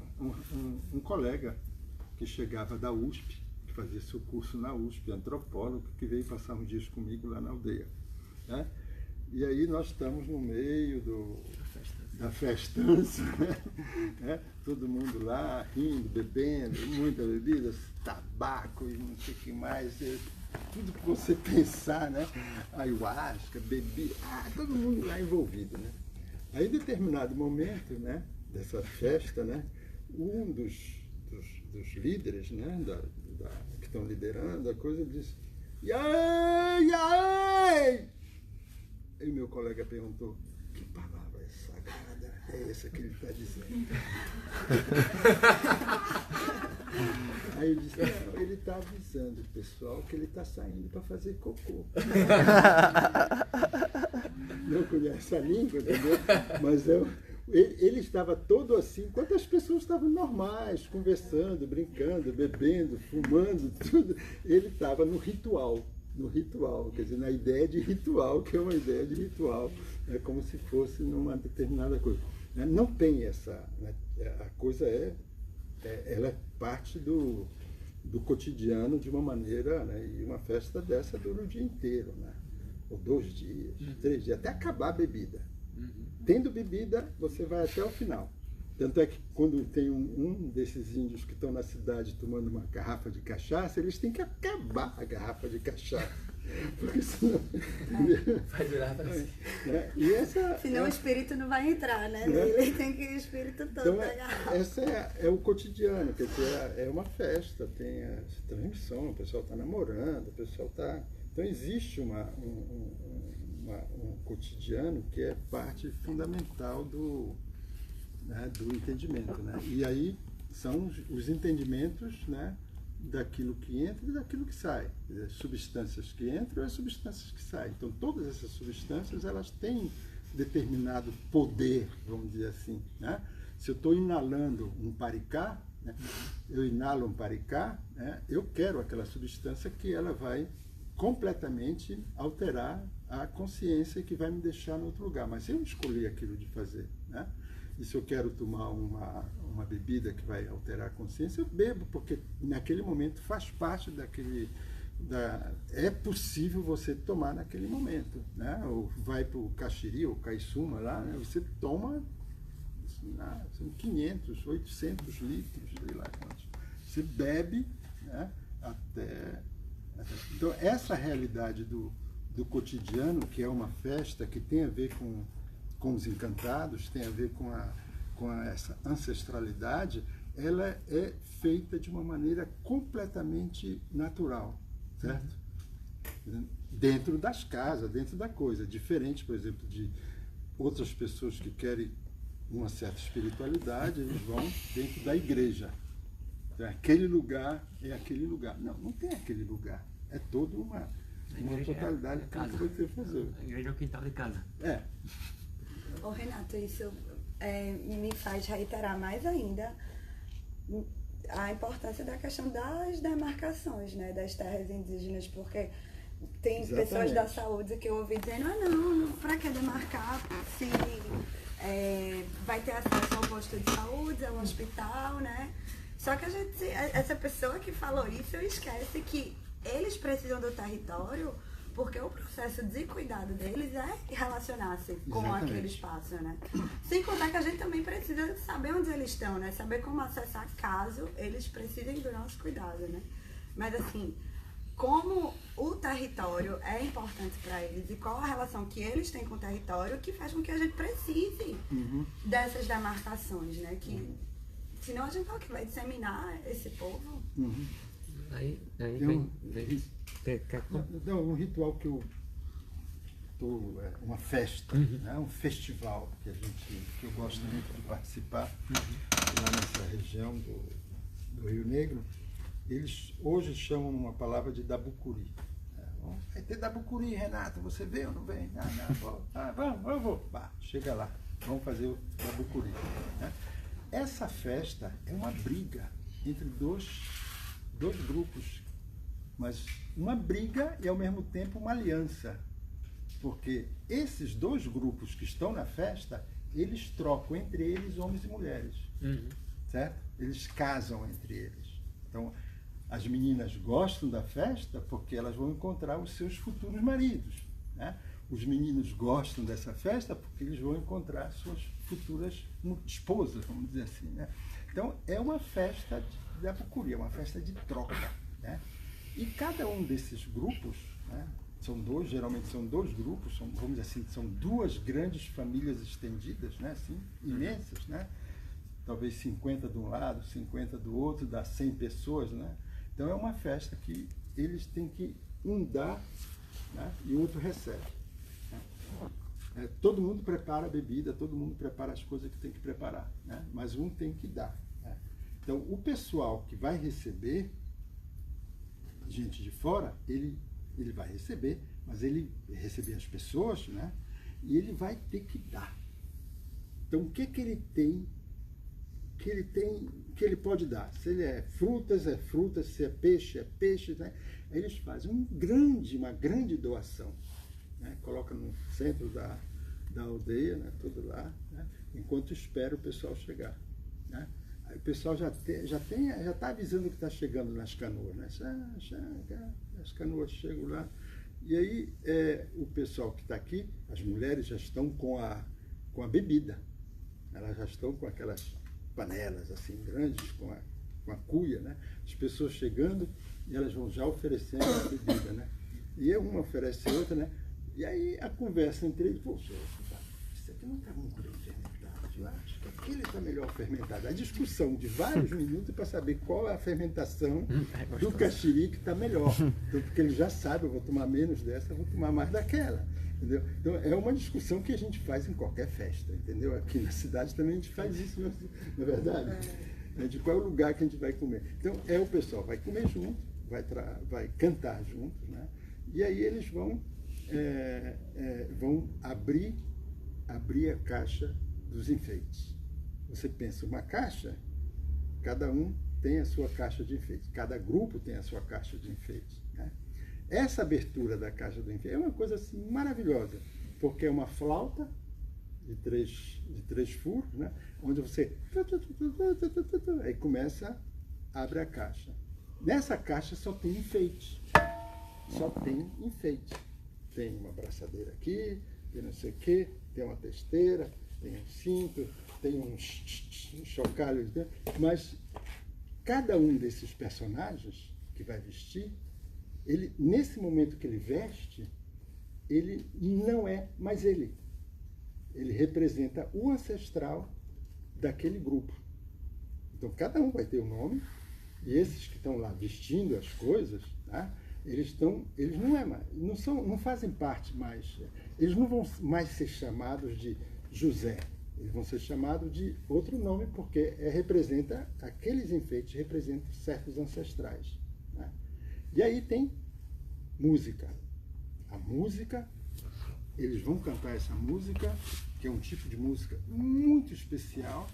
colega que chegava da USP, fazia seu curso na USP, antropólogo, que veio passar uns dias comigo lá na aldeia, né? E aí nós estamos no meio da festança, né? Todo mundo lá, rindo, bebendo, muita bebida, tabaco e não sei o que mais, tudo que você pensar, né? Ayahuasca, bebida, todo mundo lá envolvido, né? Aí, em determinado momento, né, dessa festa, né, um dos líderes, né, que estão liderando a coisa, disse: "Yai, yai!" E meu colega perguntou: "Que palavra sagrada é essa que ele está dizendo?" Aí eu disse: "Não, ele está avisando o pessoal que ele está saindo para fazer cocô." Não conhece a língua, entendeu? Mas ele estava todo assim, enquanto as pessoas estavam normais, conversando, brincando, bebendo, fumando, tudo. Ele estava no ritual, quer dizer, na ideia de ritual, que é uma ideia de ritual, é como se fosse numa determinada coisa. Não tem essa, né? A coisa ela é parte do cotidiano de uma maneira, né? E uma festa dessa dura o dia inteiro, né? Ou 2 dias, 3 dias, até acabar a bebida. Tendo bebida, você vai até o final. Tanto é que quando tem um desses índios que estão na cidade tomando uma garrafa de cachaça, eles têm que acabar a garrafa de cachaça. Porque senão... Vai durar para sempre. Senão o espírito não vai entrar, né? Ele tem que ir o espírito todo então, da garrafa. Essa é o cotidiano, quer dizer, é uma festa, tem a transmissão, o pessoal está namorando, o pessoal está... Então existe um cotidiano que é parte fundamental do entendimento, né? E aí são os entendimentos, né, daquilo que entra e daquilo que sai, as substâncias que entram e as substâncias que saem. Então todas essas substâncias, elas têm determinado poder, vamos dizer assim, né? Se eu estou inalando um paricá, né, eu inalo um paricá, né, eu quero aquela substância que ela vai completamente alterar a consciência, que vai me deixar em outro lugar. Mas eu escolhi aquilo de fazer, né? E se eu quero tomar uma bebida que vai alterar a consciência, eu bebo, porque naquele momento faz parte é possível você tomar naquele momento, né? Ou vai para o caxiri ou caissuma lá, né? Você toma, são 500, 800 litros, sei lá quantos. Você bebe, né, até... Então, essa realidade do cotidiano, que é uma festa, que tem a ver com os encantados, tem a ver com essa ancestralidade, ela é feita de uma maneira completamente natural, certo? Dentro das casas, dentro da coisa. Diferente, por exemplo, outras pessoas que querem uma certa espiritualidade, eles vão dentro da igreja. Então, aquele lugar é aquele lugar. Não, não tem aquele lugar. É toda uma totalidade que você fazer. A igreja é o quintal de casa. É. Ô, Renato, isso me faz reiterar mais ainda a importância da questão das demarcações, né, das terras indígenas, porque tem Exatamente. pessoas da saúde que eu ouvi dizendo, não, para que demarcar se vai ter acesso ao posto de saúde, ao hospital, né? Só que essa pessoa que falou isso, esquece que eles precisam do território porque o processo de cuidado deles é relacionar-se com Exatamente. aquele espaço, né? Sem contar que a gente também precisa saber onde eles estão, né? Saber como acessar caso eles precisem do nosso cuidado, né? Mas assim, como o território é importante para eles e qual a relação que eles têm com o território que faz com que a gente precise dessas demarcações, né? Que senão a gente vai disseminar esse povo. Aí Eu- vem. Não, um ritual que uma festa, né? Um festival que eu gosto muito de participar lá nessa região do Rio Negro. Eles hoje chamam uma palavra de dabucuri. Vai ter dabucuri, Renato, você vem ou não vem? Vamos, eu vou. Chega lá, vamos fazer o dabucuri. Né? Essa festa é uma briga entre dois grupos, mas uma briga e ao mesmo tempo uma aliança, porque esses dois grupos que estão na festa, eles trocam entre eles homens e mulheres, certo? Eles casam entre eles. Então, as meninas gostam da festa porque elas vão encontrar os seus futuros maridos, né? Os meninos gostam dessa festa porque eles vão encontrar suas futuras esposas, vamos dizer assim, né? Então, é uma festa de dabucuri, é uma festa de troca, né? E cada um desses grupos, né, geralmente são dois grupos, vamos dizer assim, são duas grandes famílias estendidas, né, assim, imensas, né? Talvez 50 de um lado, 50 do outro, dá 100 pessoas, né? Então é uma festa que eles têm que um dá, né, e o outro recebe. Né? Todo mundo prepara a bebida, todo mundo prepara as coisas que tem que preparar, né? Mas um tem que dar. Né? Então o pessoal que vai receber, gente de fora, ele vai receber, mas ele receber as pessoas, né? E ele vai ter que dar. Então o que ele tem, que ele pode dar? Se ele é frutas, se é peixe, né? Aí eles fazem uma grande doação, né? Coloca no centro da aldeia, né? Tudo lá, né? Enquanto espera o pessoal chegar, né? Aí o pessoal já está avisando que está chegando nas canoas, né? As canoas chegam lá. E aí o pessoal que está aqui, as mulheres já estão com a bebida. Elas já estão com aquelas panelas assim grandes, com a cuia, né? As pessoas chegando e elas vão já oferecendo a bebida, né? E uma oferece a outra, né? E aí a conversa entre eles, poxa, isso aqui não está muito bem fermentado, eu acho que aquele está melhor fermentado. A discussão de vários minutos para saber qual é a fermentação do caxiri que está melhor. Então, porque ele já sabe, eu vou tomar menos dessa, eu vou tomar mais daquela. Entendeu? Então é uma discussão que a gente faz em qualquer festa, entendeu? Aqui na cidade também a gente faz isso, não é verdade? De qual é o lugar que a gente vai comer. Então o pessoal vai comer junto, vai cantar juntos, né? E aí eles vão abrir a caixa dos enfeites. Você pensa uma caixa, cada um tem a sua caixa de enfeites, cada grupo tem a sua caixa de enfeites, né? Essa abertura da caixa do enfeite é uma coisa assim maravilhosa, porque é uma flauta de três furos, né? Onde você aí abre a caixa. Nessa caixa só tem enfeite. Tem uma braçadeira aqui, tem não sei o quê, tem uma testeira, tem um cinto, tem uns chocalhos, né? Mas cada um desses personagens que vai vestir, ele, nesse momento que ele veste, ele não é mais ele. Ele representa o ancestral daquele grupo. Então, cada um vai ter um nome, e esses que estão lá vestindo as coisas, tá? eles não fazem parte mais, eles não vão mais ser chamados de José, eles vão ser chamados de outro nome, porque representa, aqueles enfeites representam certos ancestrais, né? E aí tem música. A música, eles vão cantar essa música, que é um tipo de música muito especial,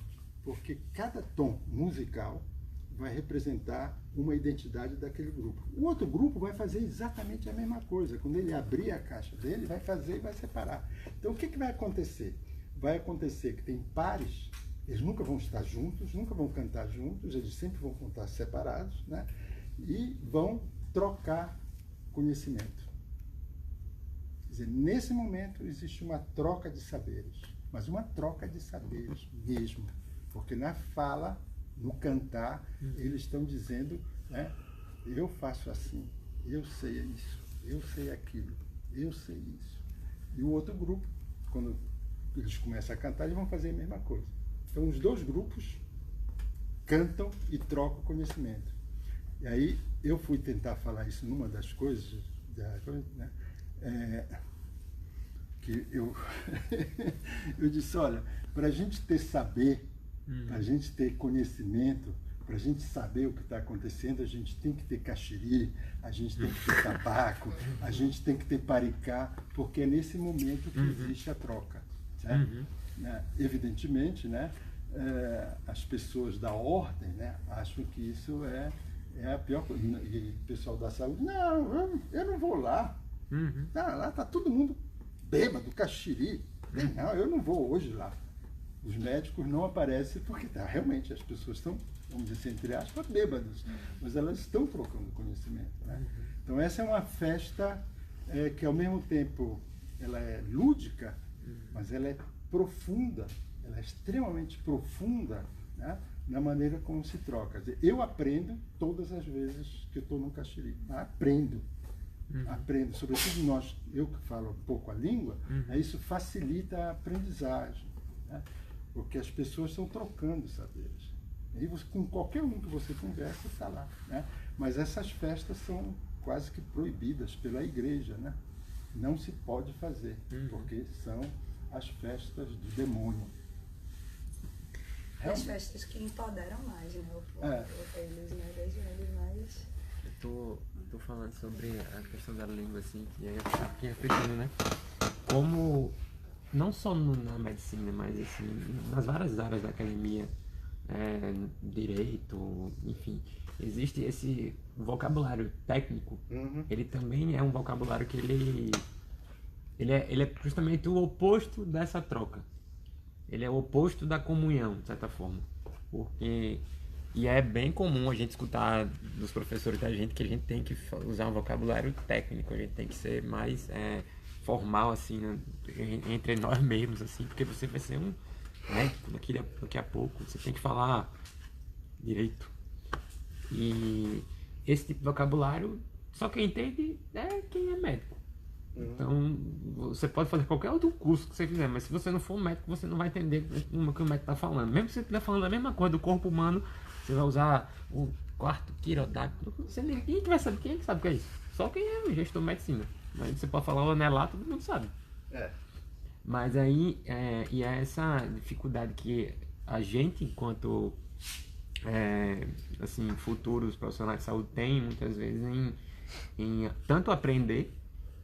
porque cada tom musical vai representar uma identidade daquele grupo. O outro grupo vai fazer exatamente a mesma coisa. Quando ele abrir a caixa dele, vai fazer e vai separar. Então, o que vai acontecer? Vai acontecer que tem pares, eles nunca vão estar juntos, nunca vão cantar juntos, eles sempre vão cantar separados, né? E vão trocar conhecimento. Quer dizer, nesse momento existe uma troca de saberes, mas uma troca de saberes mesmo, porque na fala, no cantar, eles estão dizendo, né, eu faço assim, eu sei isso, eu sei aquilo, eu sei isso. E o outro grupo, quando eles começam a cantar, eles vão fazer a mesma coisa. Então os dois grupos cantam e trocam conhecimento. E aí eu fui tentar falar isso numa das coisas, né, que eu eu disse, olha, para a gente ter saber, para a gente ter conhecimento, para a gente saber o que está acontecendo, a gente tem que ter caxiri, a gente tem que ter tabaco, a gente tem que ter paricá, porque é nesse momento que existe a troca, certo? Né? Evidentemente, né, as pessoas da ordem, né, acham que isso é a pior coisa. E o pessoal da saúde, não, eu não vou lá. Lá está todo mundo bêbado, caxiri. Não, eu não vou hoje lá. Os médicos não aparecem porque realmente as pessoas estão, vamos dizer entre aspas, bêbadas, mas elas estão trocando conhecimento, né? Então essa é uma festa que ao mesmo tempo ela é lúdica, mas ela é profunda, ela é extremamente profunda, né, na maneira como se troca. Quer dizer, eu aprendo todas as vezes que eu estou no caxiri, aprendo, sobretudo eu que falo um pouco a língua, isso facilita a aprendizagem, né? Porque as pessoas estão trocando saberes. E com qualquer um que você conversa, está lá, né? Mas essas festas são quase que proibidas pela igreja, né? Não se pode fazer, porque são as festas do demônio. As festas que empoderam mais, né? O povo, eles, né? Desde eles mais... Eu tô falando sobre a questão da língua, assim, que eu fiquei refletindo, né? Como... não só na medicina, mas assim, nas várias áreas da academia, direito, enfim, existe esse vocabulário técnico. Ele também é um vocabulário que ele é justamente o oposto dessa troca. Ele é o oposto da comunhão, de certa forma. E é bem comum a gente escutar dos professores da gente que a gente tem que usar um vocabulário técnico, a gente tem que ser mais... formal, assim, né, entre nós mesmos, assim, porque você vai ser um médico daqui a pouco, você tem que falar direito. E esse tipo de vocabulário, só quem entende é quem é médico. Então, você pode fazer qualquer outro curso que você quiser, mas se você não for médico, você não vai entender o que o médico está falando. Mesmo se você estiver falando a mesma coisa do corpo humano, você vai usar o quarto quirodáctilo, ninguém vai saber, quem sabe o que é isso? Só quem é o gestor de medicina. Mas você pode falar o anelato, todo mundo sabe. Mas aí, e é essa dificuldade que a gente, enquanto assim, futuros profissionais de saúde, tem muitas vezes em tanto aprender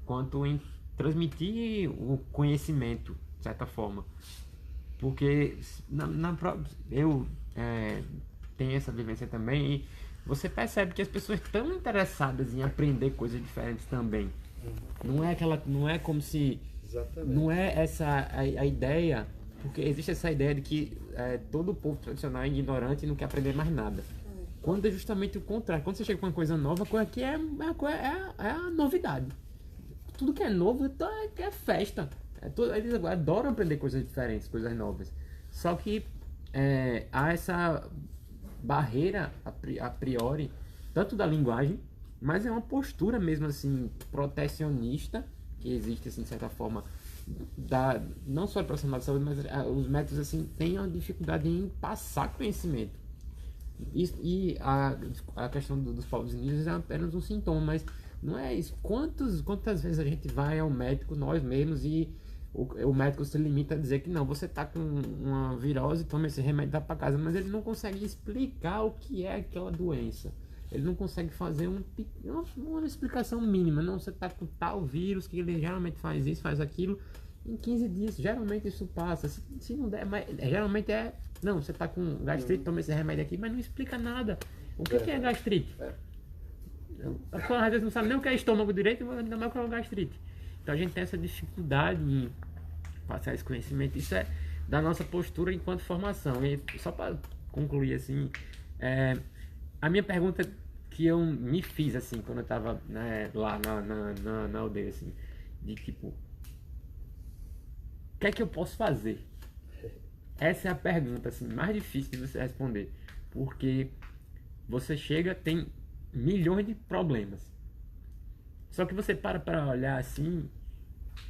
quanto em transmitir o conhecimento, de certa forma. Porque eu tenho essa vivência também e você percebe que as pessoas estão interessadas em aprender coisas diferentes também. Não é como se... Exatamente. Não é essa a ideia, porque existe essa ideia de que todo o povo tradicional é ignorante e não quer aprender mais nada. Quando é justamente o contrário. Quando você chega com uma coisa nova, a coisa aqui é a novidade. Tudo que é novo é festa. Eles adoram aprender coisas diferentes, coisas novas. Só que há essa barreira a priori, tanto da linguagem, mas é uma postura mesmo assim protecionista que existe assim de certa forma não só do profissional de saúde, mas os médicos assim têm uma dificuldade em passar conhecimento. E a questão dos povos indígenas é apenas um sintoma, mas Não é isso. Quantas vezes a gente vai ao médico, nós mesmos, e o médico se limita a dizer que não, você tá com uma virose, toma esse remédio e vai pra casa, mas ele não consegue explicar o que é aquela doença. Ele não consegue fazer uma explicação mínima. Não, você tá com tal vírus, que ele geralmente faz isso, faz aquilo. Em 15 dias, geralmente isso passa. Se não der, mas geralmente não, você tá com gastrite, toma esse remédio aqui, mas não explica nada. O que é gastrite? A pessoa às vezes não sabe nem o que é estômago direito, ainda mais o que é gastrite. Então a gente tem essa dificuldade em passar esse conhecimento. Isso é da nossa postura enquanto formação. E só para concluir assim, a minha pergunta que eu me fiz assim quando eu estava, né, lá na aldeia, assim, de tipo, o que é que eu posso fazer? Essa é a pergunta assim, mais difícil de você responder, porque você chega, tem milhões de problemas, só que você para olhar assim,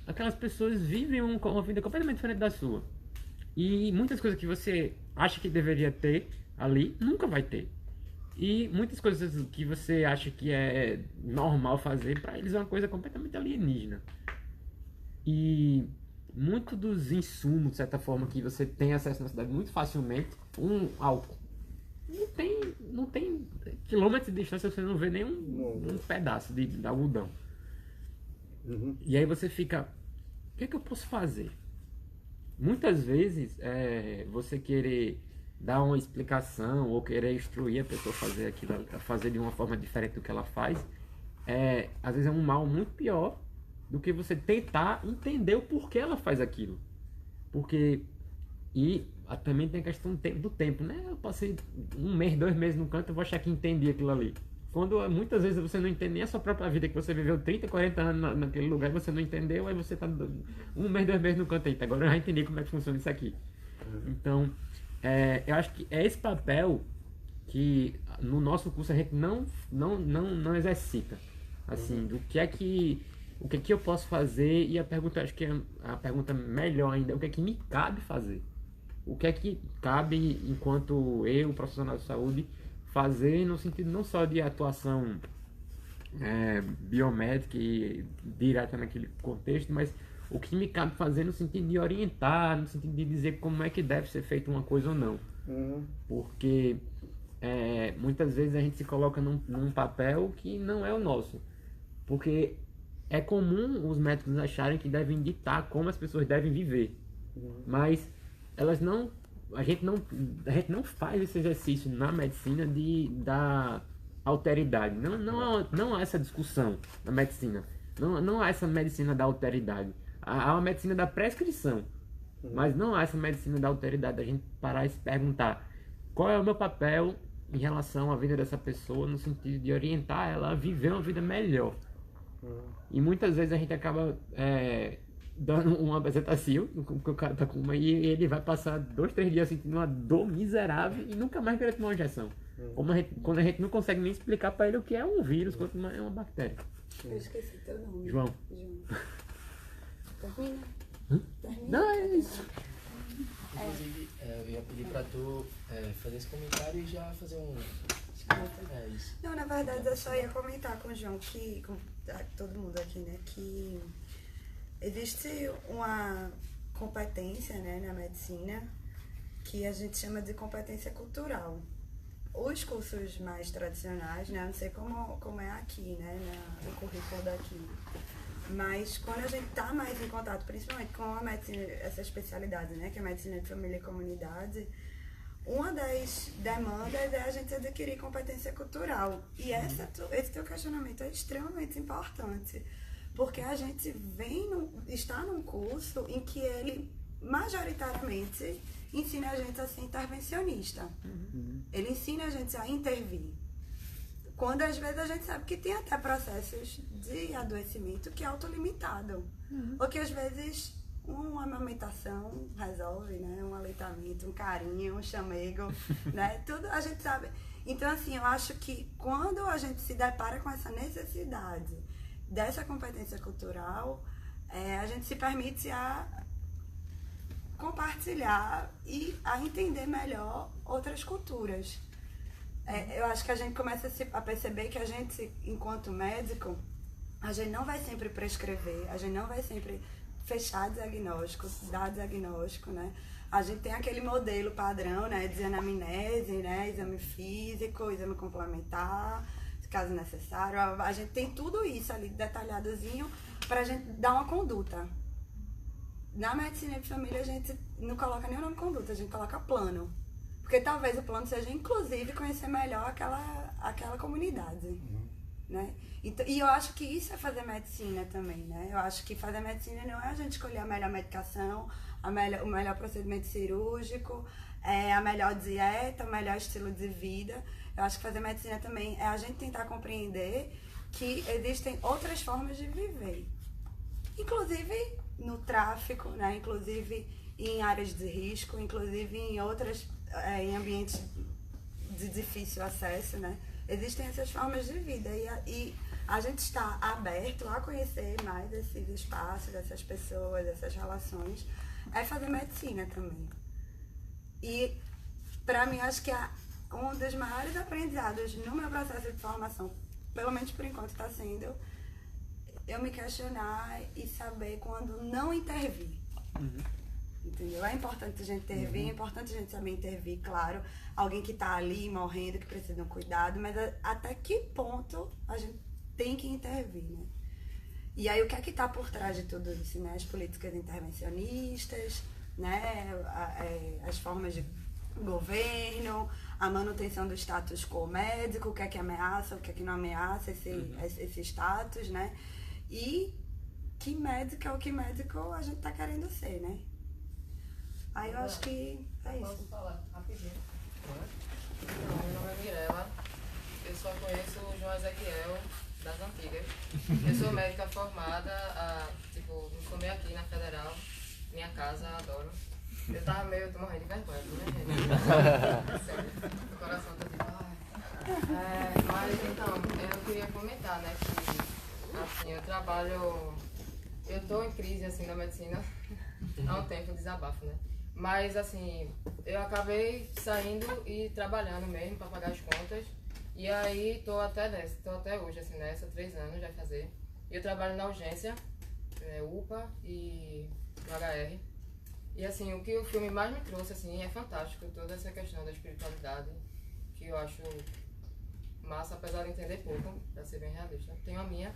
aquelas pessoas vivem uma vida completamente diferente da sua, e muitas coisas que você acha que deveria ter ali, nunca vai ter. E muitas coisas que você acha que é normal fazer, para eles é uma coisa completamente alienígena. E muito dos insumos, de certa forma, que você tem acesso na cidade muito facilmente, álcool. Não tem quilômetros de distância, você não vê nem um pedaço de algodão. E aí você fica, o que é que eu posso fazer? Muitas vezes, você querer dar uma explicação ou querer instruir a pessoa a fazer aquilo, a fazer de uma forma diferente do que ela faz, às vezes é um mal muito pior do que você tentar entender o porquê ela faz aquilo. Porque também tem a questão do tempo, né? Eu passei 1 mês, 2 meses no canto, eu vou achar que entendi aquilo ali. Quando muitas vezes você não entende nem a sua própria vida, que você viveu 30, 40 anos naquele lugar e você não entendeu, aí você tá 1 mês, 2 meses no canto aí. Agora eu já entendi como é que funciona isso aqui. Então, eu acho que é esse papel que no nosso curso a gente não exercita. Assim, o que é que eu posso fazer, e a pergunta, acho que é a pergunta melhor ainda, o que é que me cabe fazer? O que é que cabe, enquanto eu, profissional de saúde, fazer no sentido não só de atuação biomédica e direta naquele contexto, mas o que me cabe fazer no sentido de orientar, no sentido de dizer como é que deve ser feita uma coisa ou não. Porque muitas vezes a gente se coloca num papel que não é o nosso. Porque é comum os médicos acharem que devem ditar como as pessoas devem viver. Mas a gente não faz esse exercício na medicina da alteridade. Não há essa discussão na medicina. Não há essa medicina da alteridade. Há uma medicina da prescrição, mas não há essa medicina da alteridade, a gente parar e se perguntar qual é o meu papel em relação à vida dessa pessoa, no sentido de orientar ela a viver uma vida melhor. E muitas vezes a gente acaba dando uma bezetacil, porque o cara tá com uma, e ele vai passar 2, 3 dias sentindo uma dor miserável e nunca mais querer tomar uma injeção. Quando a gente não consegue nem explicar para ele o que é um vírus, quanto mais é uma bactéria. Eu esqueci teu nome. João. Termina. Não, é isso. Inclusive, eu ia pedir pra tu fazer esse comentário e já fazer um... isso. Não, na verdade eu só ia comentar com o João, com todo mundo aqui, né, que existe uma competência, né, na medicina que a gente chama de competência cultural. Os cursos mais tradicionais, né, não sei como é aqui, né, no currículo daqui, mas quando a gente está mais em contato, principalmente com a medicina, essa especialidade, né, que é a medicina de família e comunidade, uma das demandas é a gente adquirir competência cultural. E esse teu questionamento é extremamente importante, porque a gente está num curso em que ele majoritariamente ensina a gente a ser intervencionista. Ele ensina a gente a intervir. Quando às vezes a gente sabe que tem até processos de adoecimento que é autolimitado. Ou que às vezes uma amamentação resolve, né? Um aleitamento, um carinho, um chamego, né? Tudo a gente sabe. Então, assim, eu acho que quando a gente se depara com essa necessidade dessa competência cultural, a gente se permite a compartilhar e a entender melhor outras culturas. Eu acho que a gente começa a perceber que a gente, enquanto médico, A gente não vai sempre prescrever, a gente não vai sempre fechar diagnóstico, dar diagnóstico, né? A gente tem aquele modelo padrão, né, de anamnese, né, exame físico, exame complementar, caso necessário. A gente tem tudo isso ali detalhadozinho para a gente dar uma conduta. Na medicina de família a gente não coloca nem o nome conduta, a gente coloca plano. Porque talvez o plano seja, inclusive, conhecer melhor aquela comunidade. Né? E eu acho que isso é fazer medicina também, né? Eu acho que fazer medicina não é a gente escolher a melhor medicação, o melhor procedimento cirúrgico, a melhor dieta, o melhor estilo de vida. Eu acho que fazer medicina também é a gente tentar compreender que existem outras formas de viver. Inclusive no tráfico, né? Inclusive em áreas de risco, inclusive em outras, em ambientes de difícil acesso, né? Existem essas formas de vida e a gente está aberto a conhecer mais esses espaços, essas pessoas, essas relações, é fazer medicina também. E, para mim, acho que um dos maiores aprendizados no meu processo de formação, pelo menos por enquanto está sendo, eu me questionar e saber quando não intervir. Entendeu? É importante a gente intervir, é importante a gente saber intervir, claro. Alguém que está ali morrendo, que precisa de um cuidado, mas até que ponto a gente tem que intervir, né? E aí o que é que está por trás de tudo isso, né? As políticas intervencionistas, né? As formas de governo, a manutenção do status quo médico, o que é que ameaça, o que é que não ameaça esse status, né? E que médico é o que médico a gente está querendo ser, né? Aí eu acho que é isso. Posso falar rapidinho? Então, meu nome é Mirella, eu só conheço o João Ezequiel das antigas. Eu sou médica formada, me formei aqui na Federal, minha casa, adoro. Eu tô morrendo de vergonha, né, gente? Sério, o coração tá tipo, ai. Mas então, eu queria comentar, né, que assim, eu tô em crise assim na medicina há um tempo, desabafo, né? Mas assim, eu acabei saindo e trabalhando mesmo para pagar as contas. E aí tô até hoje assim nessa, 3 anos já fazer. E eu trabalho na urgência, UPA e no HR. E assim, o que o filme mais me trouxe assim é fantástico, toda essa questão da espiritualidade, que eu acho massa, apesar de entender pouco, pra ser bem realista. Tenho a minha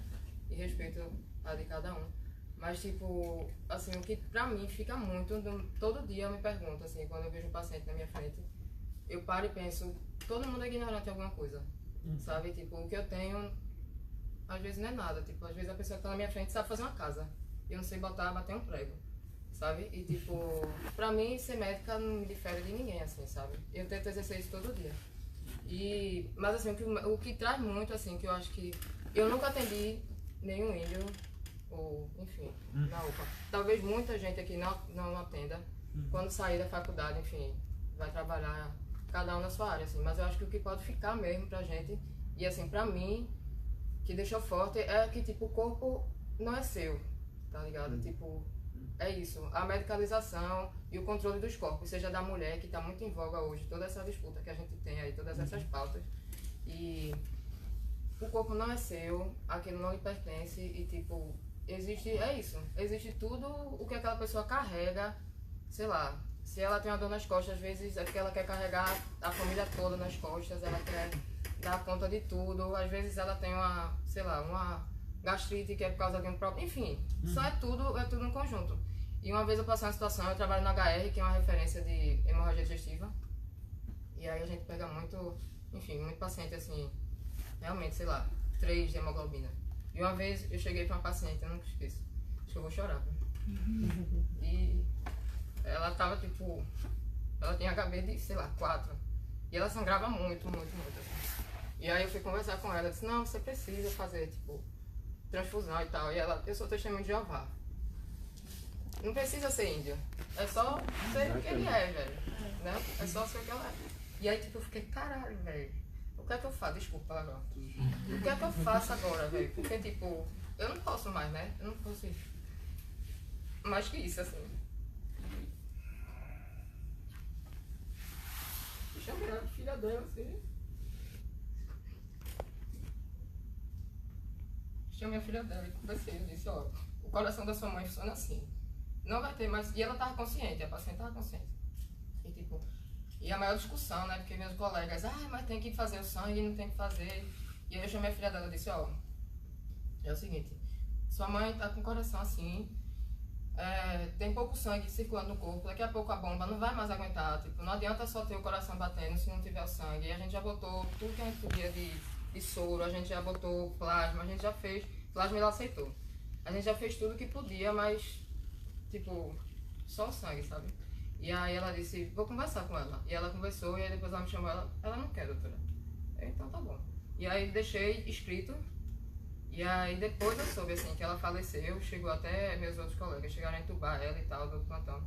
e respeito a de cada um. Mas, tipo, assim, o que pra mim fica muito, todo dia eu me pergunto, assim, quando eu vejo um paciente na minha frente, eu paro e penso, todo mundo é ignorante em alguma coisa, sabe? Tipo, o que eu tenho, às vezes não é nada. Tipo, às vezes a pessoa que tá na minha frente sabe fazer uma casa, e eu não sei bater um prego, sabe? E, tipo, pra mim, ser médica não me difere de ninguém, assim, sabe? Eu tento exercer isso todo dia. Mas, assim, o que traz muito, assim, que eu acho que eu nunca atendi nenhum índio, ou enfim, na UPA. Talvez muita gente aqui não atenda. Quando sair da faculdade, enfim, vai trabalhar cada um na sua área, assim. Mas eu acho que o que pode ficar mesmo pra gente, e assim, pra mim, que deixou forte, é que, tipo, o corpo não é seu, tá ligado? Tipo, é isso. A medicalização e o controle dos corpos, seja da mulher, que tá muito em voga hoje, toda essa disputa que a gente tem aí, todas essas pautas. E o corpo não é seu, aquilo não lhe pertence e, tipo, existe tudo o que aquela pessoa carrega, sei lá, se ela tem uma dor nas costas, às vezes é porque ela quer carregar a família toda nas costas, ela quer dar conta de tudo, às vezes ela tem uma gastrite que é por causa de um próprio, enfim, é tudo no conjunto. E uma vez eu passei uma situação, eu trabalho no HR, que é uma referência de hemorragia digestiva, e aí a gente pega muito paciente assim, realmente, 3 de hemoglobina. E uma vez eu cheguei pra uma paciente, eu nunca esqueço. Acho que eu vou chorar. E ela tava tipo. Ela tinha HB de, 4. E ela sangrava muito, muito, muito. Assim. E aí eu fui conversar com ela, disse, não, você precisa fazer, tipo, transfusão e tal. E ela, eu sou testemunho de Jeová. Não precisa ser índio. É só ser o que ele é, velho. Né? É só ser o que ela é. E aí, tipo, eu fiquei, caralho, velho. O que é que eu faço? Desculpa agora. O que é que eu faço agora, velho? Porque, tipo, eu não posso mais, né? Eu não posso ir. Mais que isso, assim. Chamei a filha dela, assim. chamei a filha dela e conversei. Eu disse, ó, o coração da sua mãe funciona assim. Não vai ter mais... E ela tava consciente, a paciente tava consciente. E tipo... E a maior discussão, né? Porque meus colegas, mas tem que fazer o sangue, não tem que fazer. E aí eu chamei a filha dela e disse, ó, é o seguinte, sua mãe tá com o coração assim, tem pouco sangue circulando no corpo, daqui a pouco a bomba não vai mais aguentar, tipo, não adianta só ter o coração batendo se não tiver o sangue. E a gente já botou tudo que a gente podia de soro, a gente já botou plasma, a gente já fez, plasma ela aceitou. A gente já fez tudo que podia, mas, tipo, só o sangue, sabe? E aí ela disse, vou conversar com ela. E ela conversou, e aí depois ela me chamou, ela não quer, doutora. Então tá bom. E aí deixei escrito, e aí depois eu soube, assim, que ela faleceu, chegou até meus outros colegas, chegaram a entubar ela e tal, do plantão.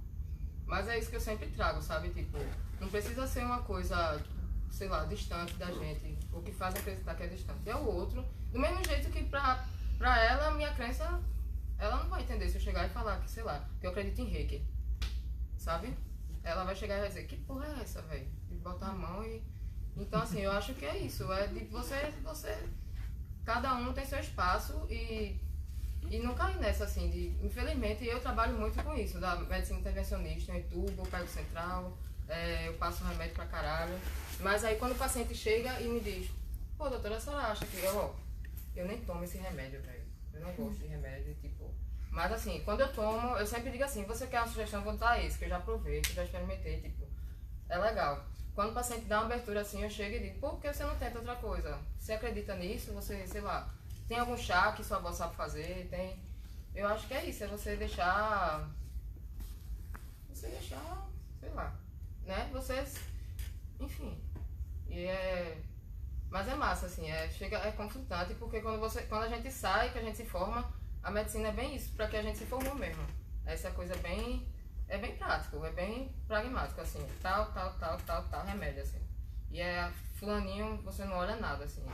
Mas é isso que eu sempre trago, sabe? Tipo, não precisa ser uma coisa, sei lá, distante da gente, o que faz acreditar que é distante. É o outro, do mesmo jeito que pra ela, a minha crença, ela não vai entender se eu chegar e falar que, sei lá, que eu acredito em reiki. Sabe? Ela vai chegar e vai dizer, que porra é essa, velho? De botar a mão e... Então, assim, eu acho que é isso. É de você... Cada um tem seu espaço e não cair nessa, assim, de... Infelizmente, eu trabalho muito com isso, da medicina intervencionista, eu entubo, eu pego central, eu passo remédio pra caralho. Mas aí, quando o paciente chega e me diz, pô, doutora, a senhora acha que eu nem tomo esse remédio, velho. Eu não gosto de remédio, tipo... Mas assim, quando eu tomo, eu sempre digo assim, você quer uma sugestão, vou dar esse, que eu já provei, que eu já experimentei, tipo, é legal. Quando o paciente dá uma abertura assim, eu chego e digo, por que você não tenta outra coisa? Você acredita nisso? Você, sei lá, tem algum chá que sua avó sabe fazer? Tem... Eu acho que é isso, é você deixar, sei lá, né? Vocês, enfim, mas é massa, assim, é conflitante, porque quando a gente sai, que a gente se forma, a medicina é bem isso, para que a gente se formou mesmo. Essa coisa é bem prático, é bem pragmático, assim, tal, remédio, assim. E fulaninho, você não olha nada, assim,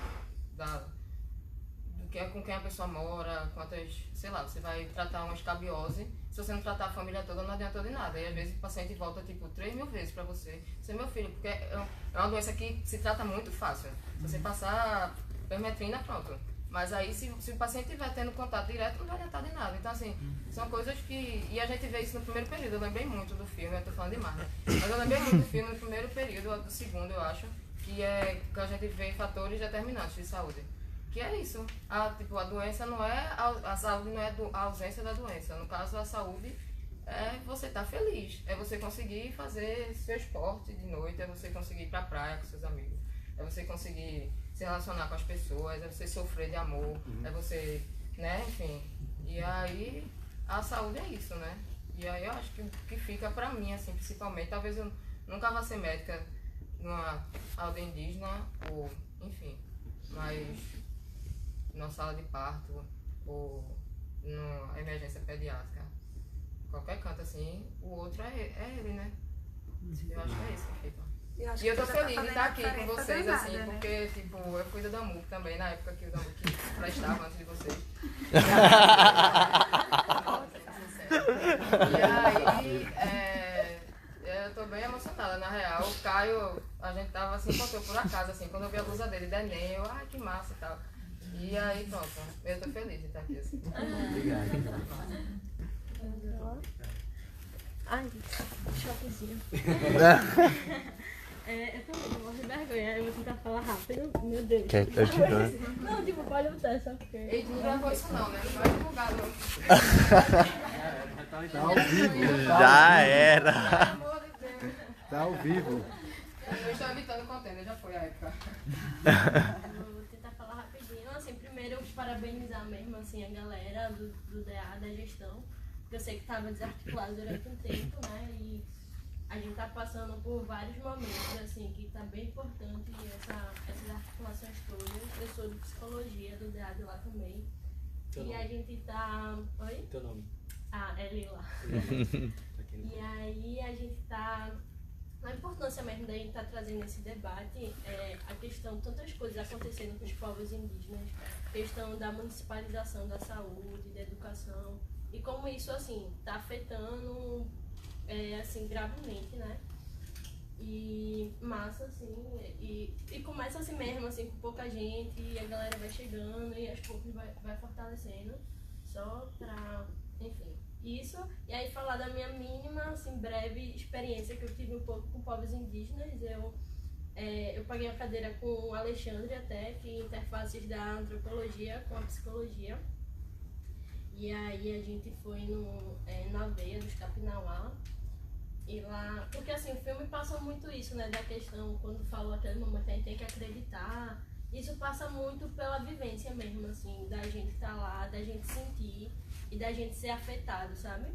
com quem a pessoa mora, quantas, sei lá, você vai tratar uma escabiose, se você não tratar a família toda, não adianta de nada. E às vezes o paciente volta, tipo, 3.000 vezes pra você. Você, meu filho, porque é uma doença que se trata muito fácil. Se você passar permetrina, pronto. Mas aí, se o paciente estiver tendo contato direto, não vai adiantar de nada. Então, assim, são coisas que... E a gente vê isso no primeiro período. Eu lembrei muito do filme, eu tô falando demais, né? Mas eu lembrei muito do filme no primeiro período, do segundo, eu acho, que a gente vê fatores determinantes de saúde. Que é isso. A doença não é... A saúde não é a ausência da doença. No caso, a saúde é você estar feliz. É você conseguir fazer seu esporte de noite, é você conseguir ir pra praia com seus amigos. É você conseguir se relacionar com as pessoas, é você sofrer de amor, é você, né, enfim. E aí, a saúde é isso, né? E aí eu acho que o que fica pra mim, assim, principalmente, talvez eu nunca vá ser médica numa aldeia indígena, ou, enfim, mas numa sala de parto, ou numa emergência pediátrica. Qualquer canto, assim, o outro é ele, né? Eu acho que é isso que fica. E eu tô feliz de estar aqui com vocês, assim, né? Porque, tipo, eu cuido da MUC também, na época que o da MUC prestava antes de vocês. E aí, eu tô bem emocionada, na real. O Caio, a gente tava assim, encontrou por acaso, assim, quando eu vi a blusa dele, Denem, eu, que massa e tal. E aí, pronto, eu tô feliz de estar aqui, assim. Obrigado. Ai, choquezinho. Eu também não morro de vergonha, eu vou tentar falar rápido. Meu Deus. Quer que eu te dou? Não, tipo, pode botar, só porque... Ei, tu não gravou isso não, né? Não vai divulgar, não. Tá ao vivo. Já era. Pelo amor de Deus. Tá ao vivo. Eu estou evitando contenda, já foi a época. Eu vou tentar falar rapidinho. Assim, primeiro, parabenizar mesmo, assim, a galera do DA, da gestão. Porque eu sei que estava desarticulado durante um tempo, né? E a gente tá passando por vários momentos, assim, que tá bem importante essas articulações todas. Eu sou de psicologia, do DA de lá também. E a gente tá... Oi? Teu nome? É Lila. E aí a gente tá... A importância mesmo da gente estar trazendo esse debate é a questão de tantas coisas acontecendo com os povos indígenas, questão da municipalização da saúde, da educação, e como isso, assim, tá afetando... assim, gravemente, né? E massa, assim, e começa assim mesmo, assim, com pouca gente, e a galera vai chegando e aos poucos vai fortalecendo, só pra, enfim, isso. E aí falar da minha mínima, assim, breve experiência que eu tive um pouco com povos indígenas. Eu paguei a cadeira com o Alexandre até, que interfaces da antropologia com a psicologia. E aí a gente foi na Veia dos Capinauá. E lá, porque assim, o filme passa muito isso, né, da questão, quando falou aquele momento que a gente tem que acreditar, isso passa muito pela vivência mesmo, assim, da gente estar lá, da gente sentir e da gente ser afetado, sabe?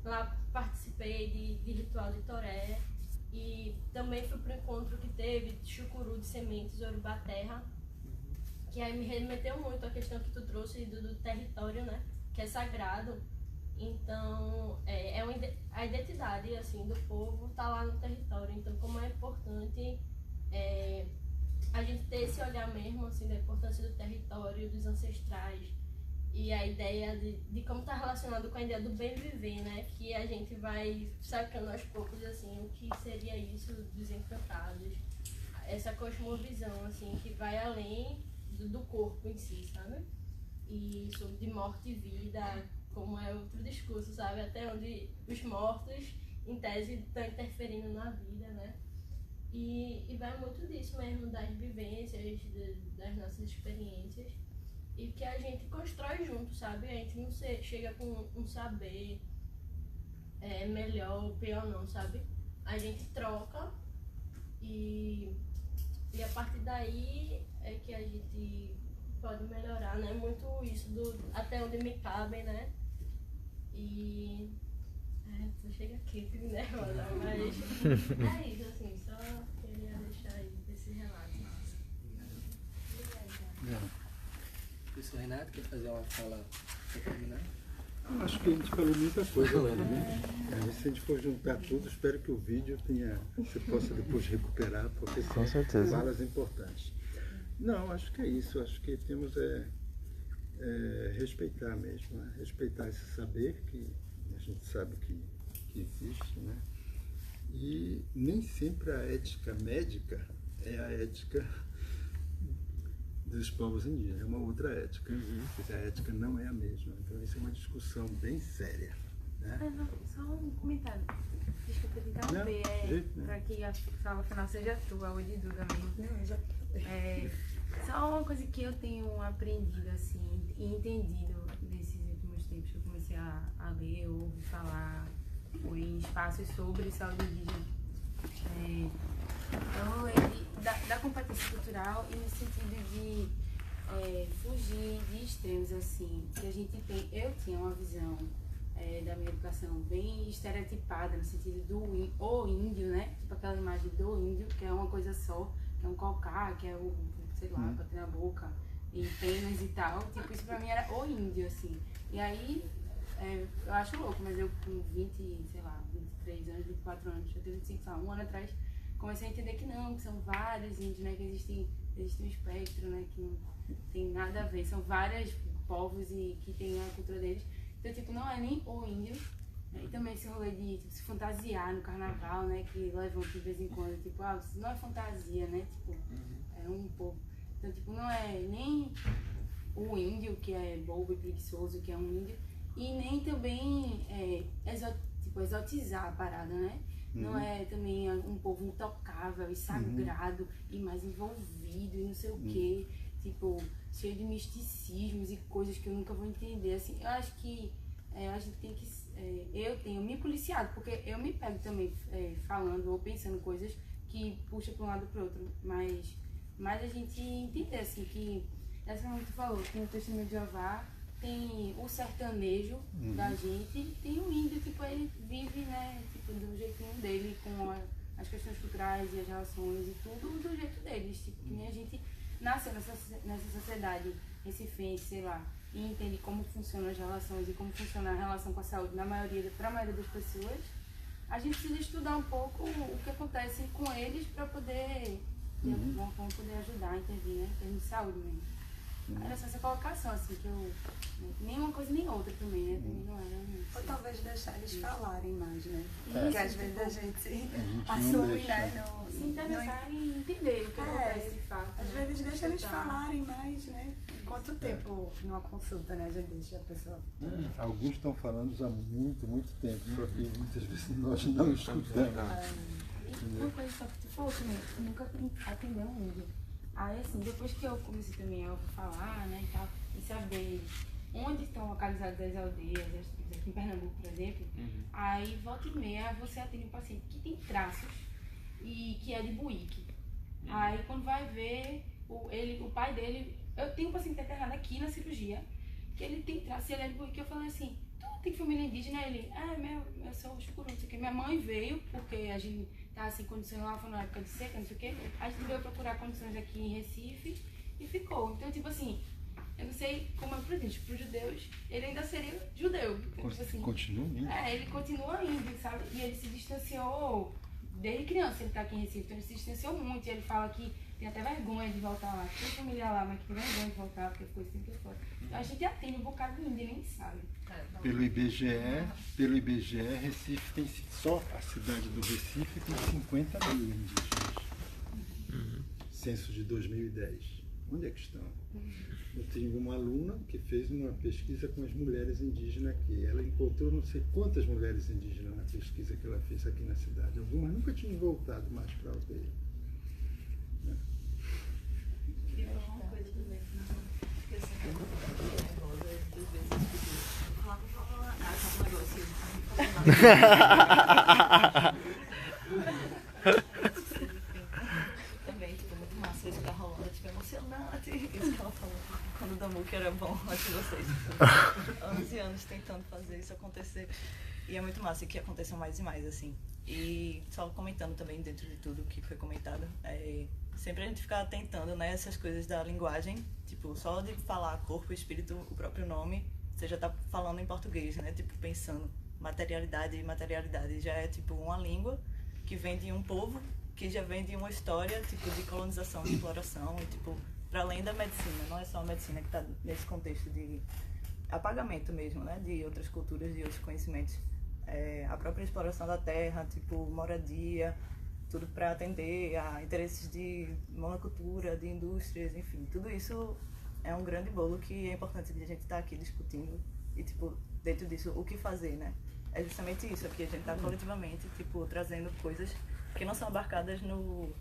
Lá participei de ritual de Toré e também fui pro encontro que teve de Chucuru de Sementes, Urubá Terra, que aí me remeteu muito à questão que tu trouxe do território, né, que é sagrado. Então, a identidade assim, do povo está lá no território. Então, como é importante a gente ter esse olhar mesmo assim, da importância do território, dos ancestrais. E a ideia de como está relacionado com a ideia do bem viver, né? Que a gente vai sacando aos poucos assim, o que seria isso dos encantados. Essa cosmovisão assim, que vai além do corpo em si, sabe? E sobre de morte e vida, como é outro discurso, sabe? Até onde os mortos, em tese, estão interferindo na vida, né? E vai muito disso mesmo, das vivências, das nossas experiências. E que a gente constrói junto, sabe? A gente não chega com um saber melhor ou pior não, sabe? A gente troca e a partir daí é que a gente pode melhorar, né? Muito isso até onde me cabem, né? E tu chega aqui, fico nervosa, mas é isso, assim, só queria deixar aí esse relato. Professor Renato, quer fazer uma fala para terminar? Eu acho que a gente falou muita coisa lá, né? Se a gente for juntar tudo, espero que o vídeo você possa depois recuperar, porque com certeza. Falas importantes. Não, acho que é isso. Acho que temos respeitar mesmo, né? Respeitar esse saber que a gente sabe que existe, né? E nem sempre a ética médica é a ética dos povos indígenas, é uma outra ética. A ética não é a mesma. Então isso é uma discussão bem séria, né? Só um comentário. Desculpa te interromper, para que a fala final seja tua, ou de Duda mesmo. Só uma coisa que eu tenho aprendido assim e entendido nesses últimos tempos que eu comecei a ler ou ouvir falar em espaços sobre saúde indígena. Da competência cultural e no sentido de fugir de extremos assim, que a gente tem. Eu tinha uma visão da minha educação bem estereotipada no sentido o índio, né? Tipo aquela imagem do índio, que é uma coisa só, que é um cocá, que é o, sei lá, pra ter na boca, e penas e tal. Tipo, isso pra mim era o índio, assim. E aí, eu acho louco, mas eu com 23 anos, 24 anos, eu tenho 25, um ano atrás, comecei a entender que não, que são vários índios, né? Que existe um espectro, né? Que não tem nada a ver. São vários povos e que tem a cultura deles. Então, tipo, não é nem o índio. E também esse rolê de se fantasiar no carnaval, né? Que levanta de vez em quando, tipo, isso não é fantasia, né? Tipo, é um povo. Então, tipo, não é nem o índio, que é bobo e preguiçoso, que é um índio, e nem também exotizar a parada, né? Não é também um povo intocável e sagrado e mais envolvido e não sei o quê, tipo, cheio de misticismos e coisas que eu nunca vou entender, assim. Eu acho que a gente tem que... eu tenho me policiado, porque eu me pego também falando ou pensando coisas que puxa para um lado para o outro, mas a gente entender, assim, que, essa que tu falou, tem o Testemunho de Jeová, tem o sertanejo da gente, tem o índio, tipo, ele vive, né, tipo, do jeitinho dele, com as questões culturais e as relações e tudo do jeito deles, tipo, que nem a gente nasceu nessa sociedade recifense, sei lá, e entende como funcionam as relações e como funciona a relação com a saúde para a maioria das pessoas. A gente precisa estudar um pouco o que acontece com eles para poder, de alguma forma, poder ajudar a intervir, né, em termos de saúde mesmo. Era só essa colocação, assim, que eu... Nem uma coisa nem outra também, né? Não era... Ou talvez deixar eles falarem mais, né? Isso, Porque às vezes a gente não assume, deixa. né? Se interessar em entender o que acontece de fato. Às né? vezes deixa eles Escutar. falarem mais, né? Quanto tempo numa consulta, né? A gente deixa a pessoa... Alguns estão falando já há muito, muito tempo, só que muitas vezes nós não escutamos. E uma coisa só que tu falou também, tu nunca atendeu um índio. Aí assim, depois que eu comecei também a falar, né, e tal, e saber onde estão localizadas as aldeias, aqui em Pernambuco, por exemplo, aí volta e meia você atende um paciente que tem traços e que é de buíque. Aí quando vai ver, o pai dele, eu tenho um paciente internado aqui na cirurgia, que ele tem traços, ele é de buíque, eu falei assim, tu tem família indígena? Ele, eu sou chucuru, não sei o que. Minha mãe veio, porque a gente tá sem condições lá, foi na época de seca, não sei o que. A gente veio procurar condições aqui em Recife e ficou. Então, tipo assim, eu não sei como é pro gente, pros judeus, ele ainda seria judeu. Tipo assim, Continua indo. ele continua indo, sabe? E ele se distanciou desde criança, ele tá aqui em Recife, então ele se distanciou muito. E ele fala que tem até vergonha de voltar lá, tem família lá, mas que tem vergonha de voltar, porque ficou esse tempo fora. Então a gente atende um bocado de índio e nem sabe. Pelo IBGE, Recife tem só a cidade do Recife tem 50 mil indígenas. Censo de 2010. Onde é que estão? Eu tive uma aluna que fez uma pesquisa com as mulheres indígenas aqui. Ela encontrou não sei quantas mulheres indígenas na pesquisa que ela fez aqui na cidade. Algumas nunca tinham voltado mais para a aldeia. Queria falar uma coisa também. Porque eu sempre nervosa, às vezes eu fico... só um negócio. Também, tipo, muito massa isso que tá rolando, tipo, emocionante. Isso que ela falou quando o Damuque era bom, antes de vocês. 11 anos tentando fazer isso acontecer. E é muito massa que aconteça mais e mais, assim. E só comentando também dentro de tudo que foi comentado, sempre a gente fica tentando, né, essas coisas da linguagem, tipo, só de falar corpo, espírito, o próprio nome, você já tá falando em português, né, tipo, pensando materialidade e materialidade, já é tipo uma língua que vem de um povo, que já vem de uma história, tipo, de colonização, de exploração, e tipo, para além da medicina, não é só a medicina que tá nesse contexto de apagamento mesmo, né, de outras culturas, de outros conhecimentos. A própria exploração da terra, tipo, moradia, tudo para atender a interesses de monocultura, de indústrias, enfim, tudo isso é um grande bolo que é importante a gente estar aqui discutindo e, tipo, dentro disso, o que fazer, né? É justamente isso, aqui a gente está coletivamente, tipo, trazendo coisas que não são abarcadas no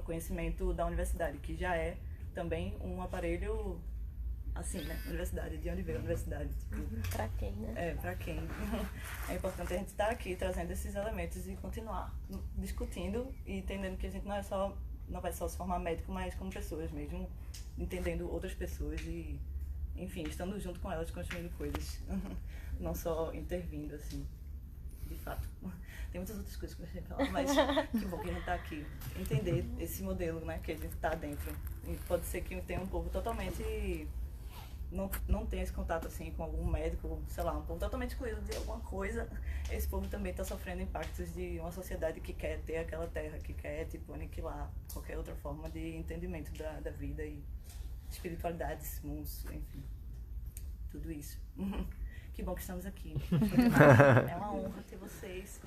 conhecimento da universidade, que já é também um aparelho, assim, né? Universidade, de onde veio a universidade? Tipo, Pra quem, né? pra quem. É importante a gente estar aqui trazendo esses elementos e continuar discutindo e entendendo que a gente não vai só se formar médico, mas como pessoas mesmo, entendendo outras pessoas e, enfim, estando junto com elas, construindo coisas, não só intervindo, assim, de fato. Tem muitas outras coisas que eu gostaria de falar, mas que bom que a gente está aqui. Entender esse modelo, né, que a gente está dentro. E pode ser que tenha um povo totalmente... Não tem esse contato assim com algum médico, sei lá, um povo totalmente excluído de alguma coisa. Esse povo também está sofrendo impactos de uma sociedade que quer ter aquela terra, que quer, tipo, aniquilar qualquer outra forma de entendimento da vida e espiritualidades, mundos, enfim, tudo isso. Que bom que estamos aqui. É uma honra ter vocês.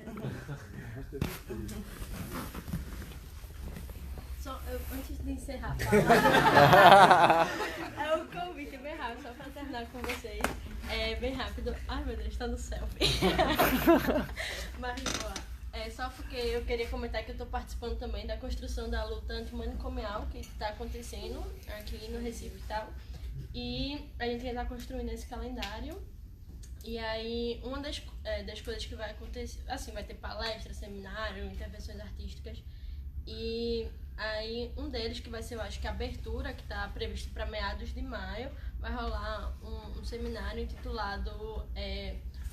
Antes de encerrar, é um convite bem rápido, só para terminar com vocês. É bem rápido. Ai meu Deus, está no selfie. Mas boa. Só porque eu queria comentar que eu estou participando também da construção da luta antimanicomial que está acontecendo aqui no Recife e tal. E a gente está construindo esse calendário. E aí, uma das coisas que vai acontecer, assim, vai ter palestra, seminário, intervenções artísticas. E aí, um deles, que vai ser, eu acho que a abertura, que está previsto para meados de maio, vai rolar um seminário intitulado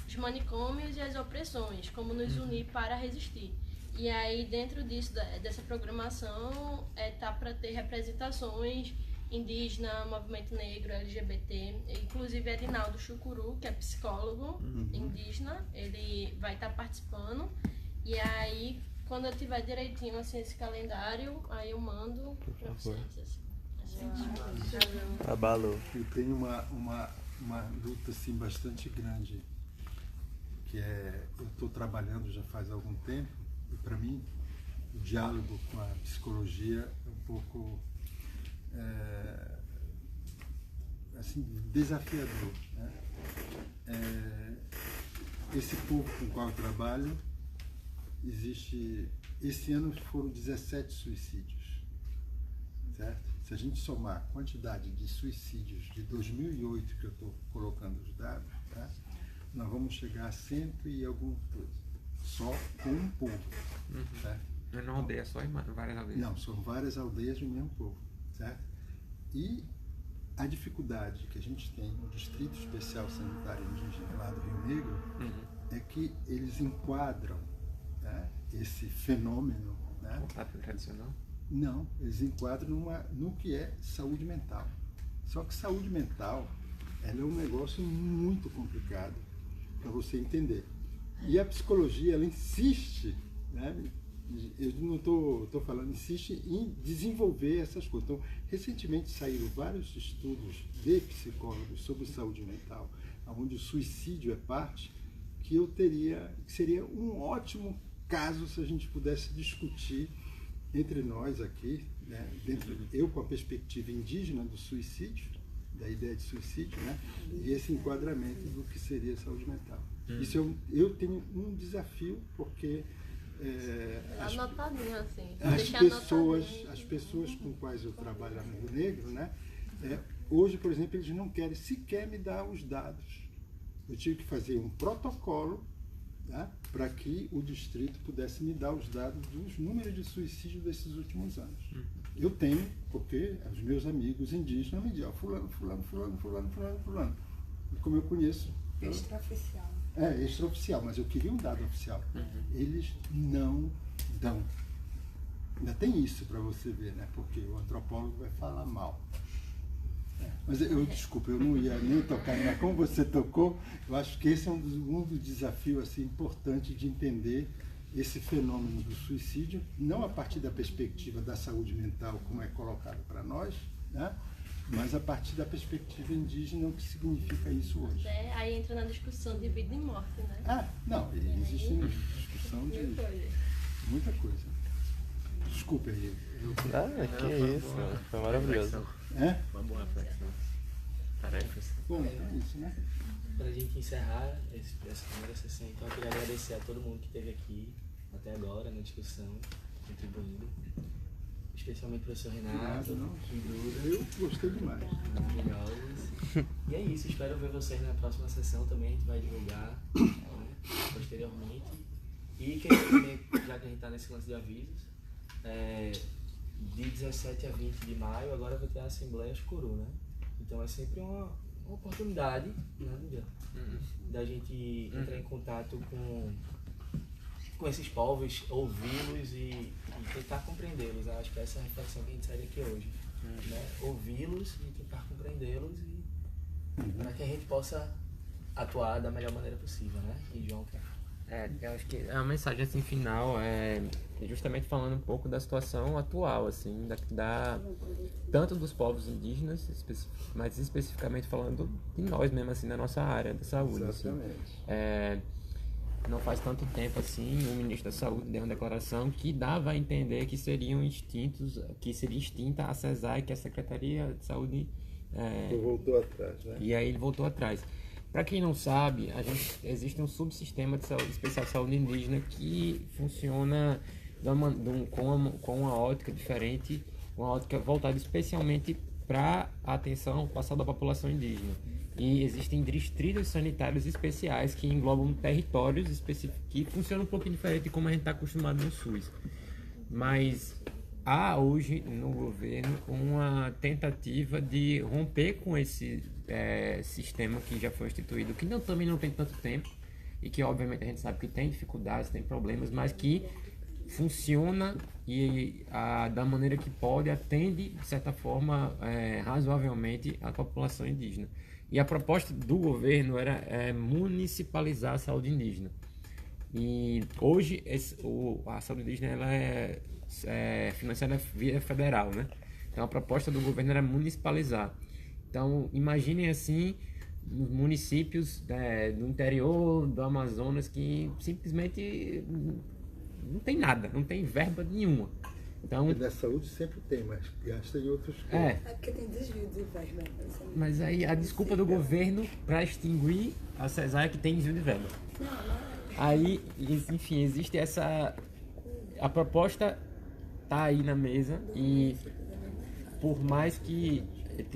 Os Manicômios e as Opressões, como nos unir para resistir. E aí, dentro disso, dessa programação, tá para ter representações indígena, movimento negro, LGBT, inclusive Edinaldo Chucuru, que é psicólogo indígena, ele vai estar participando. E aí, quando eu tiver direitinho assim, esse calendário, aí eu mando para vocês. Assim. Abalou. Eu tenho uma luta assim, bastante grande, que é, eu estou trabalhando já faz algum tempo, e para mim o diálogo com a psicologia é um pouco assim, desafiador, né? Esse povo com o qual eu trabalho, esse ano foram 17 suicídios, certo? Se a gente somar a quantidade de suicídios de 2008, que eu estou colocando os dados, tá? Nós vamos chegar a 100 e alguma coisa, só com um povo. Certo? Não é uma aldeia só, várias aldeias? Não, são várias aldeias do mesmo povo, certo? E a dificuldade que a gente tem no Distrito Especial Sanitário Indígena lá do Rio Negro é que eles enquadram, né, esse fenômeno, né? O trato tradicional? Não, eles enquadram no que é saúde mental. Só que saúde mental, ela é um negócio muito complicado para você entender. E a psicologia, ela insiste, né? Eu não estou falando, insiste em desenvolver essas coisas. Então, recentemente saíram vários estudos de psicólogos sobre saúde mental, onde o suicídio é parte, que seria um ótimo caso se a gente pudesse discutir entre nós aqui, né, eu com a perspectiva indígena do suicídio, da ideia de suicídio, né, e esse enquadramento do que seria saúde mental. Isso eu tenho um desafio, porque Anotadinho, assim. as pessoas com quais eu trabalho no Rio Negro, né, hoje, por exemplo, eles não querem sequer me dar os dados. Eu tive que fazer um protocolo, né, para que o distrito pudesse me dar os dados dos números de suicídio desses últimos anos. Eu tenho, porque os meus amigos indígenas me dizem, fulano. E como eu conheço... Extraoficial. Extraoficial, mas eu queria um dado oficial. Eles não dão. Ainda tem isso para você ver, né? Porque o antropólogo vai falar mal. Mas desculpa, eu não ia nem tocar, mas como você tocou, eu acho que esse é um dos desafios assim, importantes de entender esse fenômeno do suicídio, não a partir da perspectiva da saúde mental, como é colocado para nós, né? Mas a partir da perspectiva indígena, o que significa isso hoje. Aí entra na discussão de vida e morte, né? Não, existe discussão de muita coisa. Desculpe aí. Que isso, foi maravilhoso. Uma boa reflexão. Tarefas. Bom, é isso, né? Para a gente encerrar essa primeira sessão, então eu queria agradecer a todo mundo que esteve aqui até agora na discussão, contribuindo. Especialmente o professor Renato, Duda. Eu gostei demais. Maravilhosos. E é isso, espero ver vocês na próxima sessão também, a gente vai divulgar, né, posteriormente. E queria também, já que a gente está nesse lance de avisos, de 17 a 20 de maio, agora vai ter a Assembleia Escuru, né? Então é sempre uma oportunidade, né, da gente entrar em contato com esses povos, ouvi-los e tentar compreendê-los. Acho que essa é a reflexão que a gente sai daqui hoje. Né? Ouvi-los e tentar compreendê-los para que a gente possa atuar da melhor maneira possível, né? E João, eu acho que a mensagem assim, final é justamente falando um pouco da situação atual, assim, tanto dos povos indígenas, mas especificamente falando de nós mesmo, assim, na nossa área da saúde. Exatamente. Assim. Não faz tanto tempo assim, o ministro da Saúde deu uma declaração que dava a entender que seria extinta a CESAI, que é a Secretaria de Saúde. Voltou atrás, né? E aí ele voltou atrás. Para quem não sabe, existe um subsistema de saúde especial de saúde indígena que funciona com uma ótica diferente, uma ótica voltada especialmente para a atenção passada à população indígena. E existem distritos sanitários especiais que englobam territórios específicos que funcionam um pouquinho diferente de como a gente está acostumado no SUS. Mas há hoje no governo uma tentativa de romper com esse sistema que já foi instituído, que também não tem tanto tempo e que obviamente a gente sabe que tem dificuldades, tem problemas, mas que funciona e da maneira que pode, atende de certa forma razoavelmente a população indígena. E a proposta do governo era municipalizar a saúde indígena. E hoje a saúde indígena ela é financiada via federal, né? Então a proposta do governo era municipalizar. Então imaginem assim, municípios do interior do Amazonas que simplesmente não tem nada, não tem verba nenhuma. Então, porque na saúde sempre tem, mas gasta em outros coisas. É porque tem desvio de verba. Mas aí a desculpa do governo para extinguir a cesárea é que tem desvio de verba. Aí, enfim, existe essa... A proposta tá aí na mesa e por mais que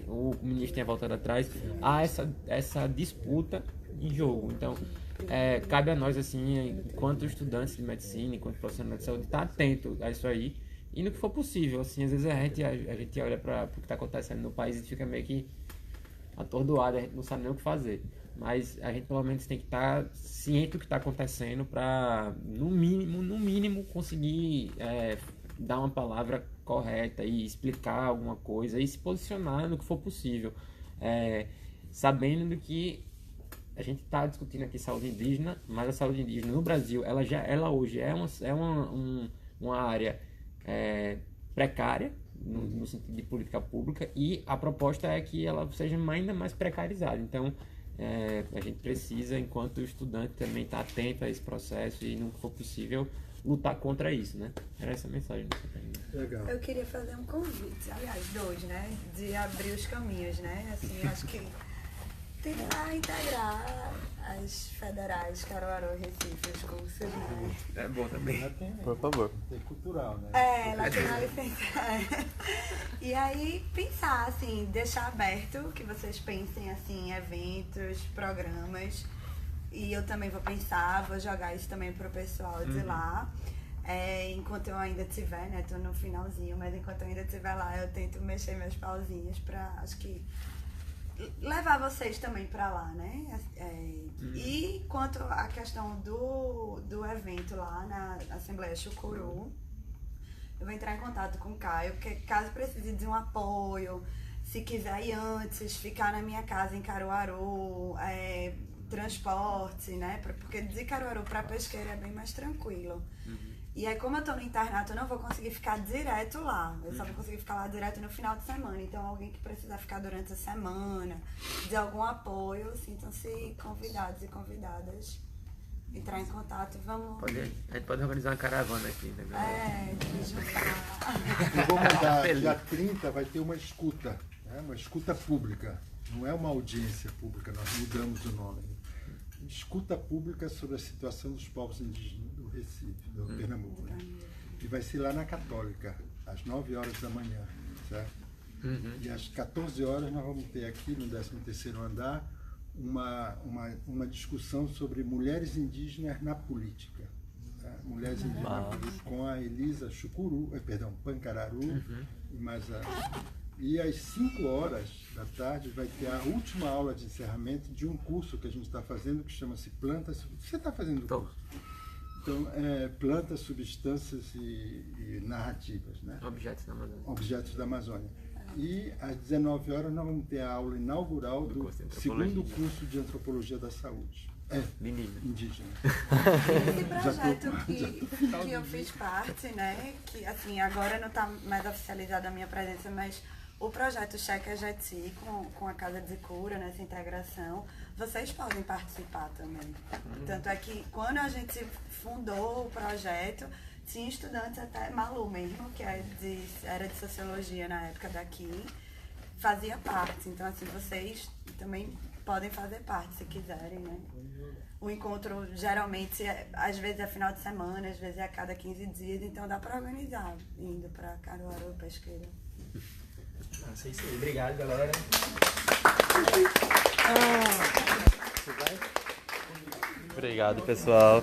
o ministro tenha voltado atrás, há essa disputa em jogo. Então, cabe a nós, assim, enquanto estudantes de medicina, enquanto profissionais de saúde, estar atento a isso aí. E no que for possível, assim, às vezes a gente olha para o que está acontecendo no país e fica meio que atordoado, a gente não sabe nem o que fazer. Mas a gente pelo menos tem que estar ciente do que está acontecendo para, no mínimo, conseguir dar uma palavra correta e explicar alguma coisa e se posicionar no que for possível. Sabendo que a gente está discutindo aqui saúde indígena, mas a saúde indígena no Brasil, ela hoje é uma área precária, no sentido de política pública, e a proposta é que ela seja ainda mais precarizada. Então, a gente precisa, enquanto estudante, também estar atento a esse processo e, no que for possível, lutar contra isso, né? Era essa a mensagem. Legal. Eu queria fazer um convite, aliás, 2, né? De abrir os caminhos, né? Assim, acho que tentar integrar as federais Caruaru e Recife, os cursos, né? É bom também. Por favor. Tem cultural, né? Lá tem uma licença. E aí, pensar, assim, deixar aberto que vocês pensem, assim, em eventos, programas. E eu também vou pensar, vou jogar isso também pro pessoal de lá. Enquanto eu ainda tiver, né? Tô no finalzinho, mas enquanto eu ainda estiver lá, eu tento mexer meus pauzinhos pra, acho que, levar vocês também pra lá, né? E quanto à questão do evento lá na Assembleia Chucuru, eu vou entrar em contato com o Caio, porque caso precise de um apoio, se quiser ir antes, ficar na minha casa em Caruaru, transporte, né? Porque de Caruaru para Pesqueira é bem mais tranquilo. E aí, como eu tô no internato, eu não vou conseguir ficar direto lá. Eu só vou conseguir ficar lá direto no final de semana. Então, alguém que precisar ficar durante a semana, de algum apoio, sintam-se convidados e convidadas. Entrar em contato e vamos... A gente pode organizar uma caravana aqui, né? De juntar. E vou mudar, dia 30 vai ter uma escuta, né? Uma escuta pública. Não é uma audiência pública, nós mudamos o nome. Escuta pública sobre a situação dos povos indígenas do Recife, do Pernambuco. Né? E vai ser lá na Católica, às 9 horas da manhã, certo? E às 14 horas nós vamos ter aqui no 13º andar uma discussão sobre mulheres indígenas na política. Tá? Mulheres indígenas na política, com a Elisa Pancararu e mais E às 5 horas da tarde vai ter a última aula de encerramento de um curso que a gente está fazendo que chama-se Plantas... Você está fazendo o curso? Então, Plantas, Substâncias e Narrativas, né? Objetos da Amazônia. Objetos da Amazônia. E às 19 horas nós vamos ter a aula inaugural do segundo curso de Antropologia da Saúde. Indígena. Esse projeto que eu fiz parte, né? Que assim, agora não está mais oficializada a minha presença, mas o projeto Checa Jeti com a Casa de Cura, nessa integração, vocês podem participar também. Tanto é que quando a gente fundou o projeto, tinha estudantes, até Malu mesmo, que era de Sociologia na época daqui, fazia parte. Então, assim, vocês também podem fazer parte, se quiserem, né? O encontro, geralmente, às vezes é final de semana, às vezes é a cada 15 dias, então dá para organizar, indo para Caruaru, Pesqueira. Nossa, isso aí. Obrigado, galera. Obrigado, pessoal.